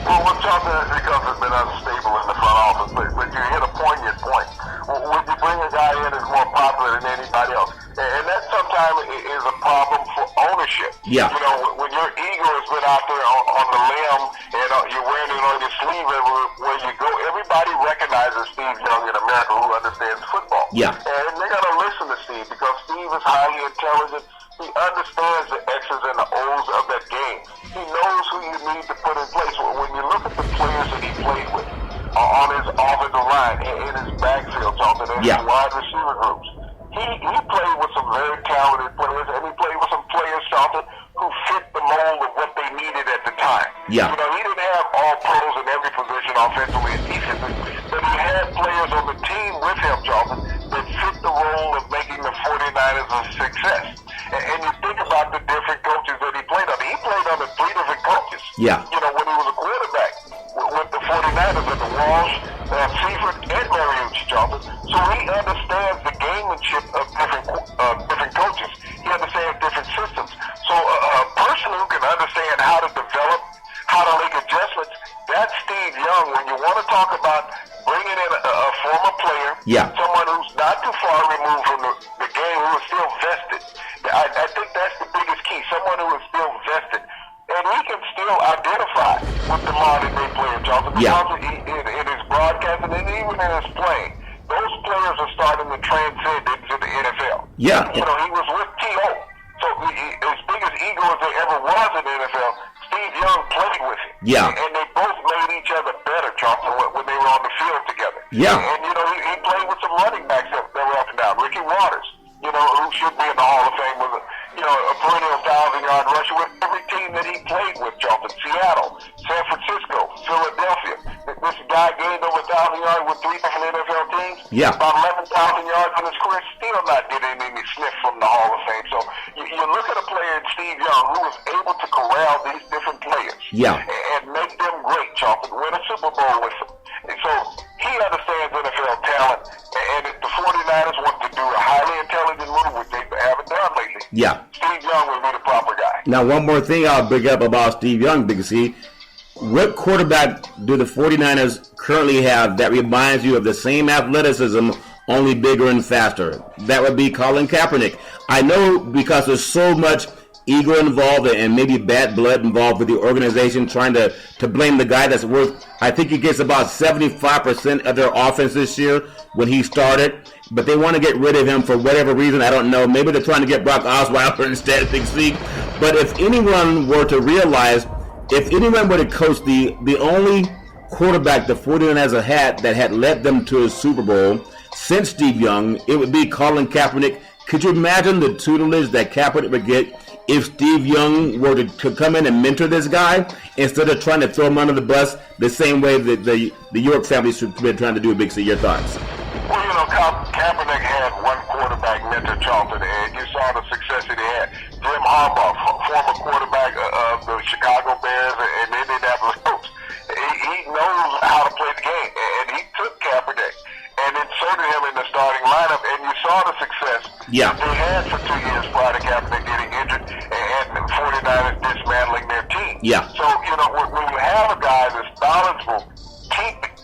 Well, we're talking because it's been unstable in the front office, but you hit a poignant point. When you bring a guy in who's more popular than anybody else, and that sometimes is a problem for ownership. Yeah. When your ego has been out there on the limb and you're wearing it on your sleeve everywhere you go, everybody recognizes Steve Young in America who understands football. Yeah. And they're going to listen to Steve because Steve is highly intelligent. He understands the X's and the O's of that game. He knows who you need to put in place. When you look at the players that he played with on his offensive line, in his backfield, talking in his wide receiver groups, he played with some very talented players, and he played with some players, Charlton, who fit the mold of what they needed at the time. Yeah. He didn't have all pros in every position offensively and defensively, but he had players on the team with him, Charlton, that fit the role of making the 49ers a success. And you think about the different coaches that he played under. He played under 3 different coaches. Yeah. When he was a quarterback with the 49ers under Walsh, Seifert, and Mariucci, Charlton. So he understands the gamemanship of different coaches. He understands different systems. So a person who can understand how to develop, how to make adjustments, that's Steve Young. When you want to talk about bringing in a former player, someone who's not too far removed from the game, who is still vested, I think that's the biggest key. Someone who is still vested. And he can still identify with the modern day player, Charlton, because in his broadcasting and even in his playing, those players are starting to transcend into the NFL. Yeah. He was with T.O. So as big as ego as there ever was in the NFL, Steve Young played with him. Yeah. And they both made each other better, Charlton, when they were on the field together. Yeah. And, he played with some running backs that were up and down. Ricky Waters, who should be in the Hall of Fame, was a perennial 1,000-yard rusher with every team that he played with, Charlton. Seattle, San Francisco, Philadelphia. This guy gained over 1,000 yards with 3 different NFL teams. Yeah. About 11,000 yards in his career, still not getting any sniff from the Hall of Fame. So you look at a player in Steve Young who was able to corral these different players and make them great, Charlton, win a Super Bowl with them. And so he understands NFL talent, and if the 49ers want to do a highly intelligent move, which they haven't done lately, Steve Young will be the proper guy. Now, one more thing I'll bring up about Steve Young, Big C. What quarterback do the 49ers currently have that reminds you of the same athleticism, only bigger and faster? That would be Colin Kaepernick. I know because there's so much ego involved and maybe bad blood involved with the organization trying to blame the guy that's worth, I think he gets about 75% of their offense this year when he started, but they want to get rid of him for whatever reason. I don't know. Maybe they're trying to get Brock Osweiler instead of Big C. But if anyone were to realize, if anyone were to coach the only quarterback the 49ers had that had led them to a Super Bowl since Steve Young, it would be Colin Kaepernick. Could you imagine the tutelage that Kaepernick would get if Steve Young were to come in and mentor this guy instead of trying to throw him under the bus the same way that the York family should have been trying to do? Big C, your thoughts? Well, Kaepernick had one quarterback mentor, Charlton, and you saw the success that he had. Jim Harbaugh, former quarterback of of the Chicago Bears and Indianapolis Colts. He knows how to play the game, and he took Kaepernick and inserted him in the starting lineup, and you saw the success that they had for 2 years prior to Kaepernick getting injured and the 49ers dismantling their team. Yeah. So, when you have a guy that's knowledgeable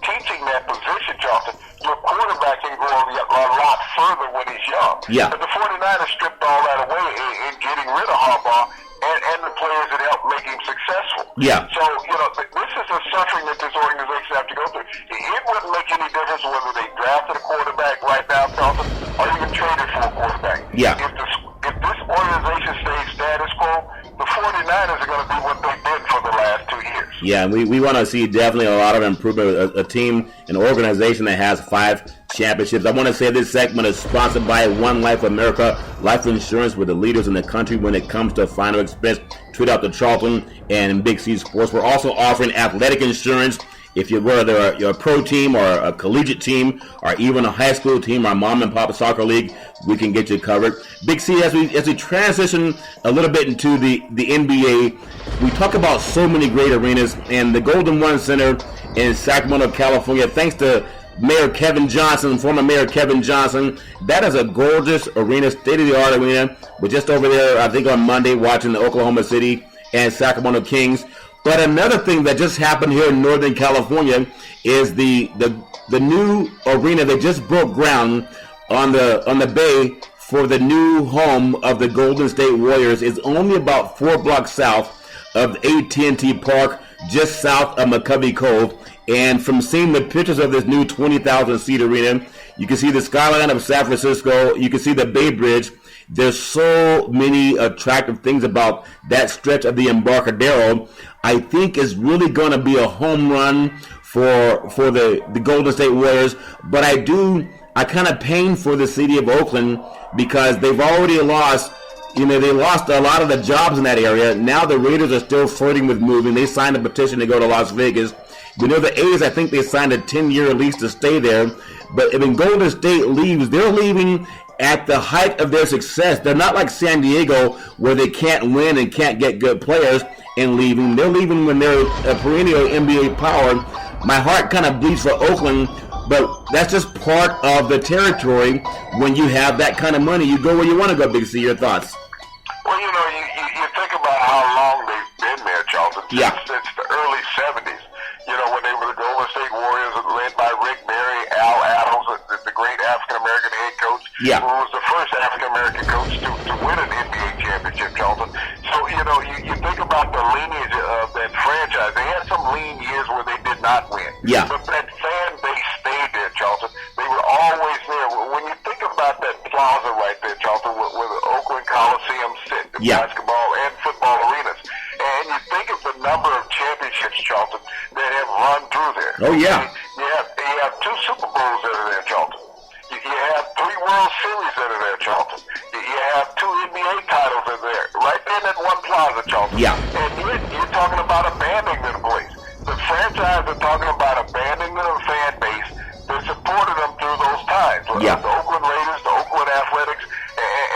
teaching that position, Charlton, your quarterback can go a lot further when he's young. Yeah. But the 49ers stripped all that away in getting rid of Harbaugh and the players that helped make him successful. Yeah. So, this is the suffering that this organization have to go through. It wouldn't make any difference whether they drafted a quarterback right now, Charlton, or even traded for a quarterback. Yeah. If this organization stays status quo, the 49ers are going to be what they've been for the last 2 years. Yeah, we want to see definitely a lot of improvement. A team, an organization that has 5 championships. I want to say this segment is sponsored by One Life America Life Insurance, with the leaders in the country when it comes to final expense. Tweet out to Charlton and Big C Sports. We're also offering athletic insurance. If you're whether you're a pro team or a collegiate team or even a high school team or mom and pop soccer league, we can get you covered. Big C, as we transition a little bit into the NBA, we talk about so many great arenas, and the Golden One Center in Sacramento, California, thanks to Mayor Kevin Johnson, former Mayor Kevin Johnson, that is a gorgeous arena, state-of-the-art arena. We're just over there, I think, on Monday watching the Oklahoma City and Sacramento Kings. But another thing that just happened here in Northern California is the new arena that just broke ground on the bay for the new home of the Golden State Warriors. Is only about 4 blocks south of AT&T Park, just south of McCovey Cove. And from seeing the pictures of this new 20,000-seat arena, you can see the skyline of San Francisco. You can see the Bay Bridge. There's so many attractive things about that stretch of the Embarcadero. I think it's really going to be a home run for the Golden State Warriors. But I kind of pain for the city of Oakland because they've already lost. They lost a lot of the jobs in that area. Now the Raiders are still flirting with moving. They signed a petition to go to Las Vegas. The A's, I think they signed a 10-year lease to stay there. But when Golden State leaves, they're leaving at the height of their success. They're not like San Diego, where they can't win and can't get good players and leaving. They're leaving when they're a perennial NBA power. My heart kind of bleeds for Oakland, but that's just part of the territory. When you have that kind of money, you go where you want to go, Big C. Your thoughts? Well, you think about how long they've been there, Charlton. Since the early 70s. When they were the Golden State Warriors, led by Rick Barry, Al Adams, the great African-American head coach, who was the first African-American coach to win an NBA championship, Charlton. So, you think about the lineage of that franchise. They had some lean years where they did not win. Yeah. But that fan base stayed there, Charlton. They were always there. When you think about that plaza right there, Charlton, where the Oakland Coliseum sit, the basketball and football arenas, and you think of the number of championships, Charlton, that have run through there. Oh, yeah. You have 2 Super Bowls that are there, Charlton. You have 3 World Series that are there, Charlton. You have 2 NBA titles that are there, right there in that one plaza, Charlton. Yeah. And you're talking about abandoning the place. The franchise are talking about abandoning the fan base that supported them through those times. Yeah. The Oakland Raiders, the Oakland Athletics,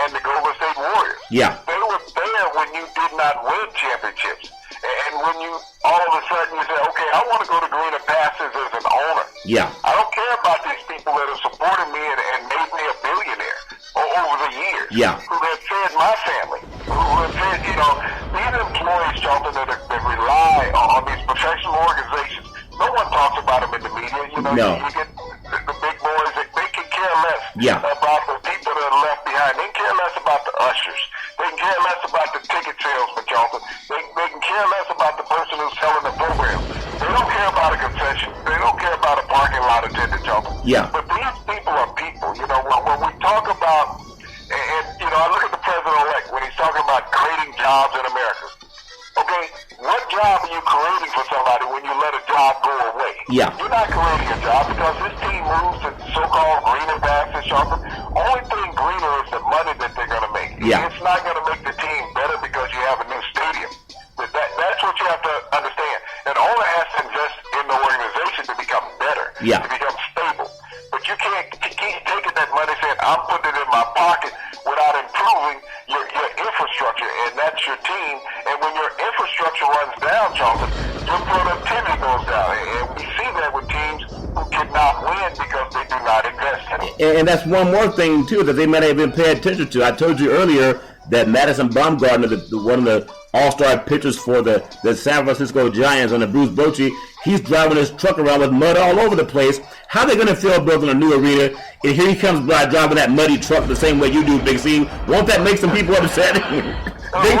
and the Golden State Warriors. Yeah. They were there when you did not win championships. And when you all of a sudden you say, okay, I want to go to greener pastures as an owner. Yeah. I don't care about these people that have supported me and made me a billionaire over the years. Yeah. Who have fed my family. Who have fed, these employees, Charlton, that rely on these professional organizations. No one talks about them in the media. No. You get the big boys, they can care less about the people that are left behind. They can care less about the ushers. They can care less about the ticket salesman, Charlton. They can care less about the person who's selling the program. They don't care about a concession. They don't care about a parking lot attendant, Charlton. Yeah. But these people are people. When we talk about, and I look at the president-elect when he's talking about creating jobs in America. Okay, what job are you creating for somebody when you let a job go away? Yeah. You're not creating a job because this team moves to so-called greener pastures, Charlton. Only thing greener is the money that they're going to make. Yeah. It's not going to make the team better because you have a new stadium. But that's what you have to understand. An owner has to invest in the organization to become better, to become stable. But you can't keep taking that money saying, I'm putting it in my pocket without improving your infrastructure, and that's your team. And when your infrastructure runs down, Charlton, your productivity goes down. And we see that with teams who cannot win because they do not invest in them. And that's one more thing, too, that they might have been paying attention to. I told you earlier that Madison Bumgarner, one of the all-star pitchers for the San Francisco Giants under Bruce Bochy, he's driving his truck around with mud all over the place. How are they going to feel building a new arena? And here he comes by driving that muddy truck the same way you do, Big C. Won't that make some people upset? In that Bay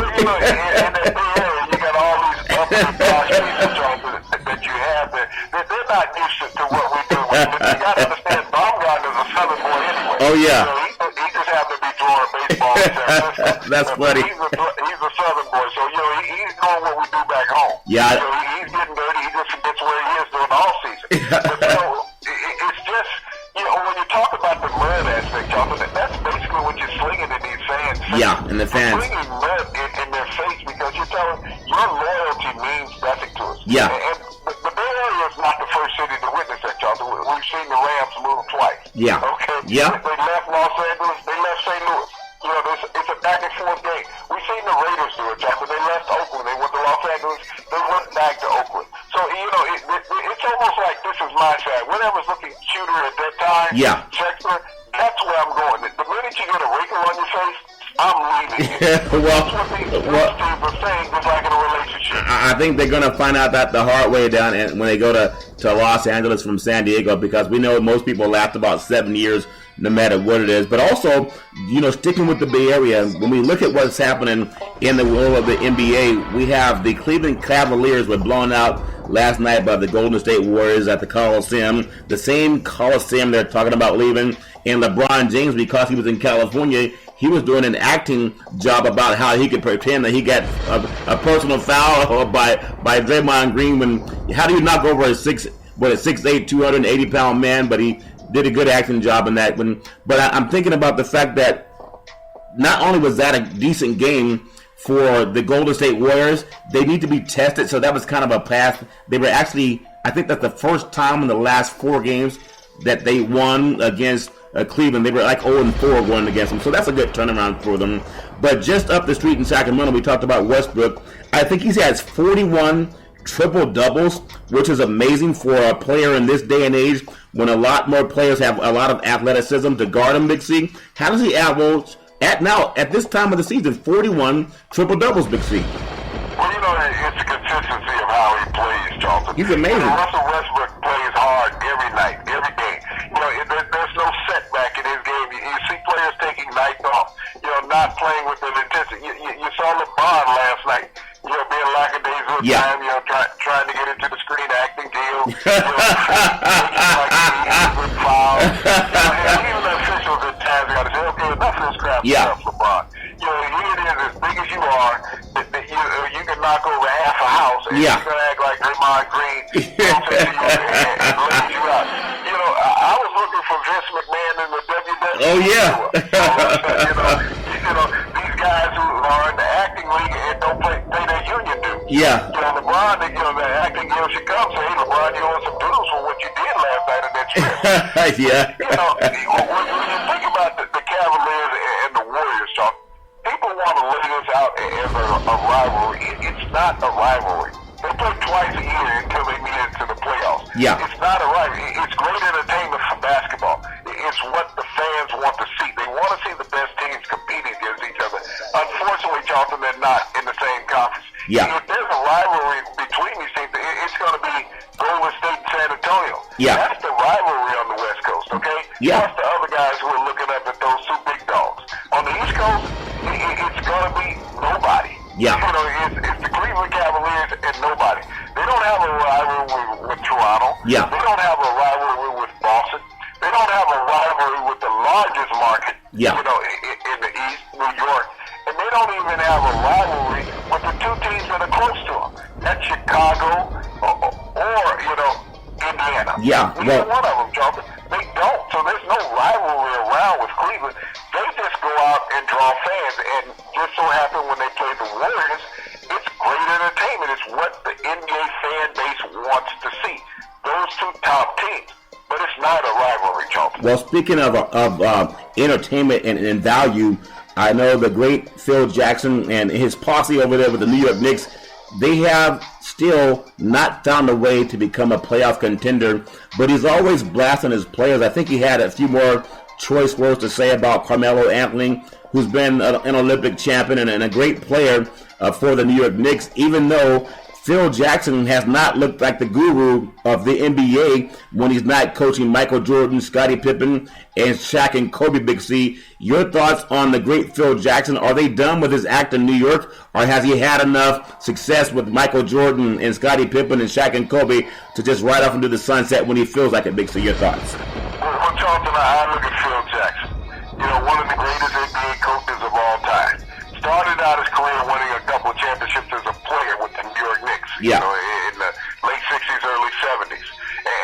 Area, you got all these up and posh people that you have there. They're not used to what we do. You got to understand, Baumgartner's a Southern boy anyway. Oh, yeah. He just happened to be throwing baseball in San Francisco. That's funny. He's a Southern boy, so he's doing what we do back home. Yeah. He's getting dirty. He just gets where he is during the off season. But it's just, when you talk about the mud aspect, Jonathan, that's basically what you're slinging in these fans' face. Yeah, in the fans. You're slinging mud in their face because you're telling your loyalty means nothing to us. Yeah. And the Bay Area is not the first city to witness that, Jonathan. We've seen the Rams move twice. Yeah. Okay? Yeah. They left Los Angeles. They left St. Louis. It's a back and forth game. We've seen the Raiders do it, Jonathan. They left Oakland. They went to Los Angeles. They went back to Oakland. So, it's almost like this is my side. Whatever's looking cuter at that time, yeah. Shakespeare, that's where I'm going. The minute you get a wrinkle on your face, I'm leaving. That's what these teams are saying, just like in a relationship. I think they're going to find out that the hard way down when they go to Los Angeles from San Diego, because we know most people last about 7 years no matter what it is. But also, sticking with the Bay Area, when we look at what's happening in the world of the NBA, we have the Cleveland Cavaliers were blown out last night by the Golden State Warriors at the Coliseum, the same Coliseum they're talking about leaving. And LeBron James, because he was in California, he was doing an acting job about how he could pretend that he got a personal foul by Draymond Green. How do you knock over a 6'8", 280-pound man? But he did a good acting job in that one. But I'm thinking about the fact that not only was that a decent game for the Golden State Warriors, they need to be tested. So that was kind of a pass. They were actually, I think that's the first time in the last 4 games that they won against Cleveland. They were like 0-4 going against them. So that's a good turnaround for them. But just up the street in Sacramento, we talked about Westbrook. I think he has 41 triple-doubles, which is amazing for a player in this day and age when a lot more players have a lot of athleticism to guard him, Big C. How does he average at this time of the season, 41 triple-doubles, Big C? Well, it's the consistency of how he plays, Charlton. He's amazing. Russell Westbrook plays hard every night, every game. There's no setback in his game. You see players taking nights off, not playing with an intensity. You saw LeBron last night, being lackadaisical time, trying to get into the screen acting deal, with fouls. And even the officials at times got to say, okay, enough of this crap stuff, LeBron. Here it is, as big as you are, you can knock over half a house, and you're going to act like Draymond Green comes into you and lays you out. I was looking for Vince McMahon in the WWE. Oh, yeah. These guys who are in the acting league and don't pay their union dues. Yeah. LeBron, the acting guild should come say, hey, LeBron, you owe some dues for what you did last night in that trip. Yeah. When you think about the Cavaliers and the Warriors, Chuck, people want to lay this out as a rivalry. It's not a rivalry. They play twice a year until they meet into the playoffs. Yeah. It's not a rivalry. It's great entertainment for basketball. It's what the fans want to see. They want to see the best teams competing against each other. Unfortunately, Charlton, they're not in the same conference. Yeah. If there's a rivalry between these teams, it's going to be Golden State and San Antonio. Yeah. That's the rivalry on the West Coast, okay? Yeah. Plus the other guys who are looking up at those 2 big dogs. On the East Coast, it's going to be nobody. Yeah. It's the Cleveland Cavaliers and nobody. They don't have a rivalry with Toronto. Yeah. They don't have a rivalry with Boston. They don't have a rivalry with the largest market, Yeah. in the East, New York. And they don't even have a rivalry with the 2 teams that are close to them. That's Chicago or Indiana. Yeah. Neither one of them, Jonathan. They don't. So there's no rivalry around with Cleveland. They just go out and draw fans. And just so happen when they play the Warriors, it's great entertainment. It's what the NBA fan base wants to see. Those 2 top teams. But it's not a rivalry, Jonathan. Well, speaking of entertainment and value, I know the great Phil Jackson and his posse over there with the New York Knicks they have still not found a way to become a playoff contender, but he's always blasting his players. I think he had a few more choice words to say about Carmelo Anthony, who's been an Olympic champion and a great player for the New York Knicks, even though Phil Jackson has not looked like the guru of the NBA when he's not coaching Michael Jordan, Scottie Pippen, and Shaq and Kobe, Big C. Your thoughts on the great Phil Jackson? Are they done with his act in New York, or has he had enough success with Michael Jordan and Scottie Pippen and Shaq and Kobe to just ride off into the sunset when he feels like it, Big C? Your thoughts? Well, Charlton, I look at Phil Jackson. One of the greatest NBA coaches of all time. Started out his career winning a couple of championships as a player with the New York Knicks, yeah. In the late 60s, early 70s.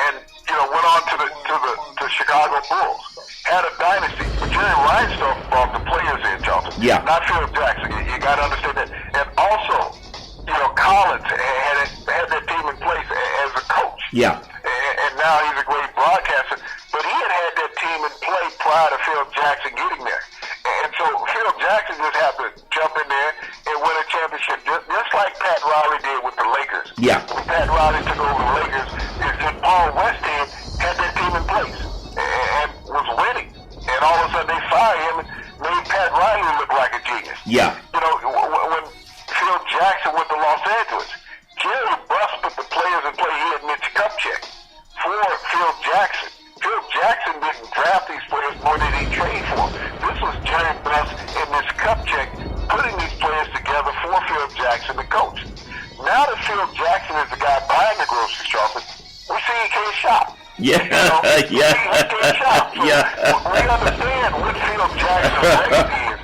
And, went on to the Chicago Bulls. Had a dynasty. But Jerry Reinsdorf brought the players in, Charlton. Yeah. Not Phil Jackson. You got to understand that. And also, Collins had that team in place as a coach. Yeah. And now he's a great broadcaster. But he had that team in play prior to Phil Jackson getting there. And so Phil Jackson just had to jump in there and win a championship, just like Pat Riley did with the Lakers. Yeah. When Pat Riley took over the Lakers, Paul Westhead had that team in place and was winning. And all of a sudden they fired him and made Pat Riley look like a genius. Yeah. When Phil Jackson went to Los Angeles, Jerry Buss put the players in play. He had Mitch Kupchak for Phil Jackson. Phil Jackson didn't draft these players, nor did he trade for them. This was Jerry Buss and Mitch Kupchak putting these players together for Phil Jackson, the coach. Now that Phil Jackson is the guy buying the grocery shopping, we see he can't shop. Yeah, yeah. He can't shop. So yeah. We understand what Phil Jackson's legacy is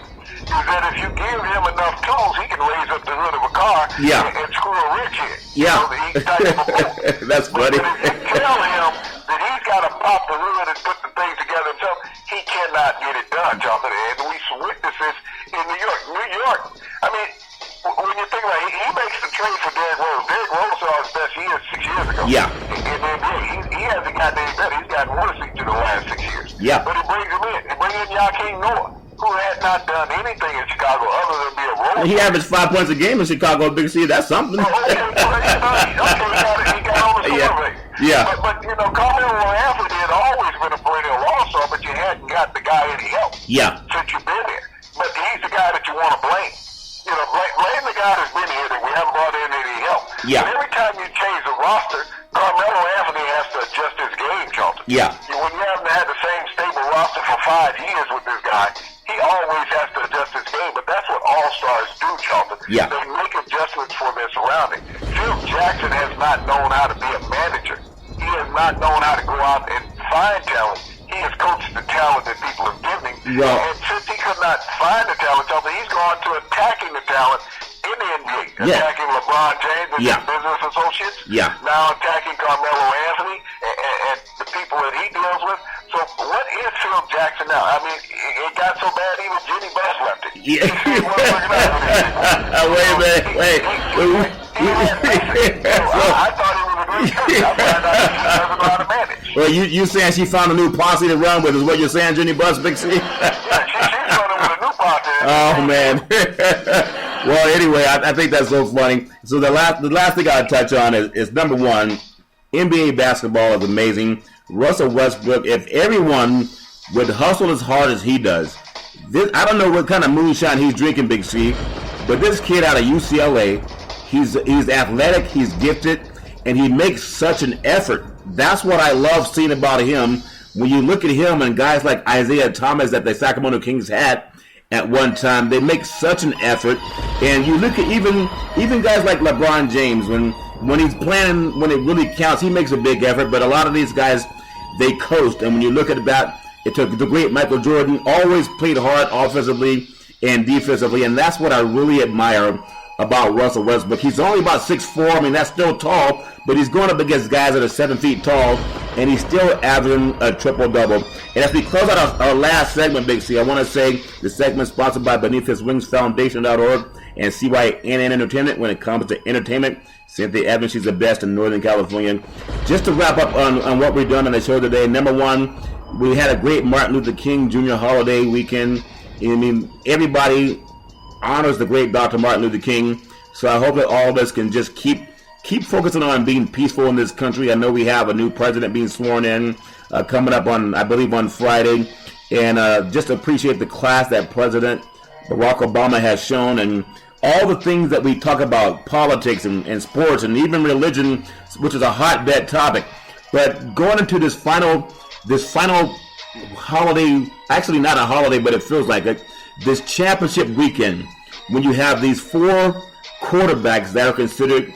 that if you give him enough tools, he can raise up the hood of a car and screw a rich in. Yeah. He's type of a boat. That's funny. But if you tell him that he's got to pop the hood and put the things together himself, he cannot get it done, Jonathan. And we witness this in New York. New York, I mean, when you think about it, he makes the trade for Derrick Rose. Derrick Rose saw his best years 6 years ago. Yeah. And he hasn't gotten any better. He's gotten worse in the last 6 years. Yeah. But he brings him in. He brings in Joakim Noah, who had not done anything in Chicago other than be a role. He averaged 5 points a game in Chicago, Big C. That's something. He got on the score rate. Yeah. But Carmelo Anthony had always been a perennial all-star, but you hadn't got the guy any help. Yeah. Since you've been there. But he's the guy that you want to blame. Blame the guy that's been here that we haven't brought in any help. Yeah. But every time you change the roster, Carmelo Anthony has to adjust his game, Charlton. Yeah. When you haven't had the same stable roster for 5 years with this guy, he always has to adjust his game. But that's what all-stars do, Charlton. Yeah. They make adjustments for their surroundings. Phil Jackson has not known how to be a manager. He has not known how to go out and find talent. He has coached the talent that people have given him. Well, and since he could not find the talent, he's gone to attacking the talent in the NBA. Attacking LeBron James and his business associates. Yeah. Now attacking Carmelo Anthony and the people that he deals with. So what is Phil Jackson now? I mean, it got so bad even Jenny Buss left it. Yeah. Wait a minute. Wait. I thought he was a great coach. I found out he doesn't know how to manage. Well, you saying she found a new posse to run with is what you're saying, Jenny Buss, Big C? Yeah, she's running with a new posse. Oh, man. Well, anyway, I think that's so funny. So the last thing I'll touch on is number one, NBA basketball is amazing. Russell Westbrook, if everyone would hustle as hard as he does, I don't know what kind of moonshine he's drinking, Big C, but this kid out of UCLA, he's athletic, he's gifted, and he makes such an effort. That's what I love seeing about him. When you look at him and guys like Isaiah Thomas that the Sacramento Kings had at one time, they make such an effort. And you look at even guys like LeBron James, when he's playing, when it really counts, he makes a big effort. But a lot of these guys, they coast. And when you look at that, it took the great Michael Jordan, always played hard offensively and defensively. And that's what I really admire about Russell Westbrook. He's only about 6'4". I mean, that's still tall, but he's going up against guys that are 7 feet tall, and he's still averaging a triple-double. And as we close out our last segment, Big C, I want to say the segment is sponsored by BeneathHisWingsFoundation.org and CYNN Entertainment. When it comes to entertainment, Cynthia Evans, she's the best in Northern California. Just to wrap up on what we've done on the show today, number one, we had a great Martin Luther King Jr. holiday weekend. I mean, everybody honors the great Dr. Martin Luther King. So I hope that all of us can just keep focusing on being peaceful in this country. I know we have a new president being sworn in coming up on, I believe, on Friday. And just appreciate the class that President Barack Obama has shown, and all the things that we talk about, politics and sports and even religion, which is a hotbed topic. But going into this final holiday, actually not a holiday, but it feels like it, this championship weekend, when you have these 4 quarterbacks that are considered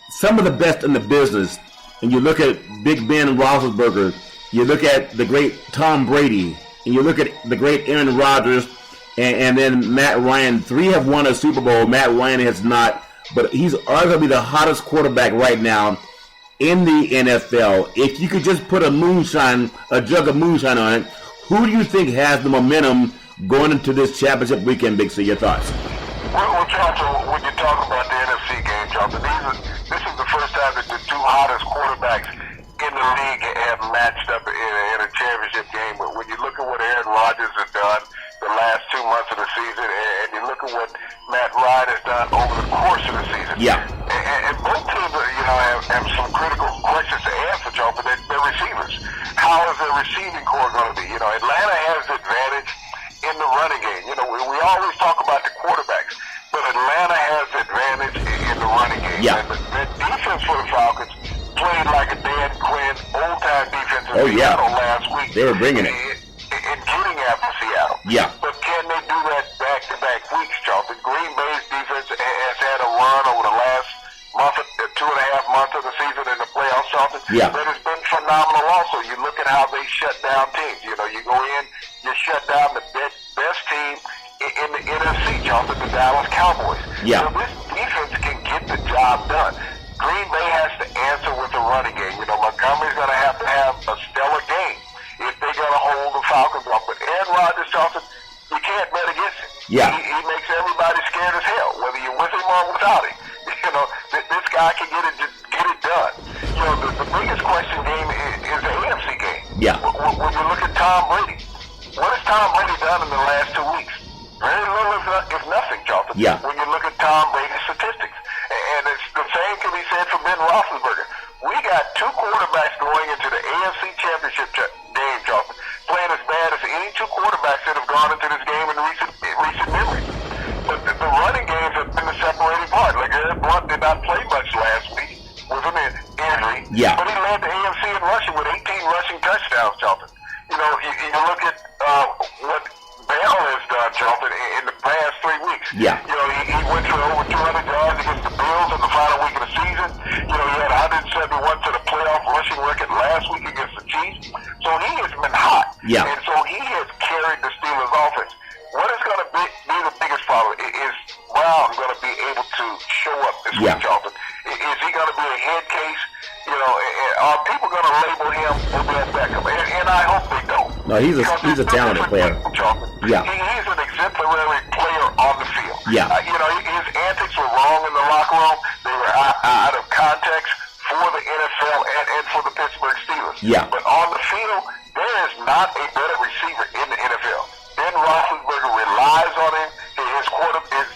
some of the best in the business, and you look at Big Ben Roethlisberger, you look at the great Tom Brady, and you look at the great Aaron Rodgers, and then Matt Ryan. 3 have won a Super Bowl. Matt Ryan has not, but he's arguably the hottest quarterback right now in the NFL. If you could just put a jug of moonshine on it, who do you think has the momentum going into this championship weekend, Big C? Your thoughts? Well, Johnson, when you talk about the NFC game, Johnson, this is the first time that the 2 hottest quarterbacks in the league have matched up in a championship game. But when you look at what Aaron Rodgers has done the last 2 months of the season, and you look at what Matt Ryan has done over the course of the season, and both teams, have some critical questions to answer, Joe, for their receivers. How is their receiving core going to be? Atlanta has the advantage in the running game. We always talk about the quarterbacks, but Atlanta has the advantage in the running game. Yeah. And the defense for the Falcons played like a Dan Quinn old-time defense in Seattle last week. They were bringing it. In getting after Seattle. Yeah. But can they do that back-to-back weeks, Charlton? Green Bay's defense has had a run over the last 2.5 months of the season in the playoffs, Charlton. Yeah. That has been phenomenal also. You look at how they shut down teams. You go in, you shut down the best team in the NFC, Charlton, the Dallas Cowboys. Yeah. So this defense can get the job done. Green Bay has to answer with the running game. Montgomery's going to have a stellar game if they're going to hold the Falcons off. But Aaron Rodgers, Johnson, you can't bet against him. Yeah. He makes everybody scared as hell, whether you're with him or without him. This guy can get it done. The biggest question game is the AFC game. Yeah. When you look at Tom Brady, what has Tom Brady done in the last 2 weeks? Very little, if nothing, Johnson. Yeah. When you look at Tom Brady's statistics. And it's the same can be said for Ben Roethlisberger. We got 2 quarterbacks going into the AFC Championship game, Johnson, playing as bad as any 2 quarterbacks that have gone into this game in recent memory. But the running games have been the separating part. Like Eric Blunt did not play much last week with an injury. Yeah. But he led the AFC in rushing with 18 rushing touchdowns, Johnson. You look at what Bell has done, Johnson, in the past 3 weeks. Yeah. He went for over 200 yards against the Bills in the final week of the season. He had 171 to the playoff rushing record last week against the Chiefs. So he has been hot. Yeah. And so he has carried the Steelers' offense. What is going to be the biggest problem is Brown going to be able to show up this week, Charlton? Is he going to be a head case? Are people going to label him Odell Beckham? And I hope they don't. No, he's a talented player. Yeah. He's an exemplary player on the field. Yeah. His antics were wrong in the locker room. They were out of context for the NFL and for the Pittsburgh Steelers. Yeah. But on the field, there is not a better receiver in the NFL. Ben Roethlisberger relies on him. His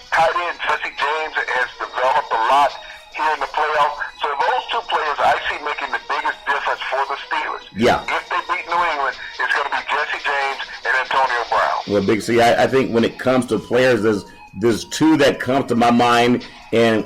tight end, Jesse James, has developed a lot here in the playoffs. So those 2 players I see making the biggest difference for the Steelers. Yeah. If they beat New England, it's going to be Jesse James and Antonio Brown. Well, Big C, I think when it comes to players, there's 2 that come to my mind, and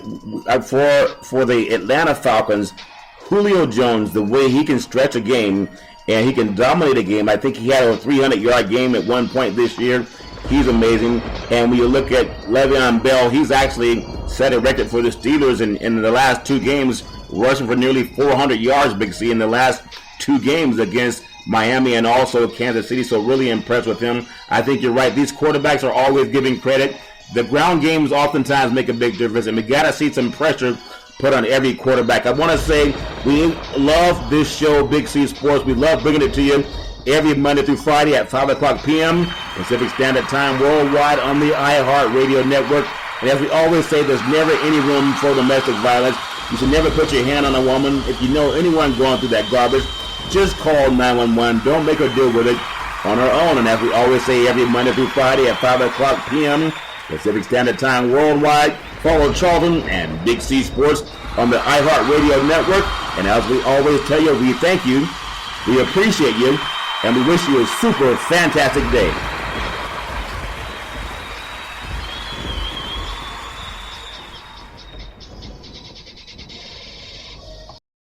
for the Atlanta Falcons, Julio Jones, the way he can stretch a game and he can dominate a game. I think he had a 300-yard game at one point this year. He's amazing. And when you look at Le'Veon Bell, he's actually set a record for the Steelers in the last 2 games, rushing for nearly 400 yards, Big C, in the last 2 games against Miami and also Kansas City. So really impressed with him. I think you're right. These quarterbacks are always giving credit. The ground games oftentimes make a big difference, and we got to see some pressure put on every quarterback. I want to say we love this show, Big C Sports. We love bringing it to you every Monday through Friday at 5 o'clock p.m. Pacific Standard Time worldwide on the iHeartRadio network. And as we always say, there's never any room for domestic violence. You should never put your hand on a woman. If you know anyone going through that garbage, just call 911. Don't make her deal with it on her own. And as we always say, every Monday through Friday at 5 o'clock p.m. Pacific Standard Time worldwide, Follow Charlton and Big C Sports on the iHeartRadio network. And as we always tell you, we thank you, we appreciate you, and we wish you a super fantastic day.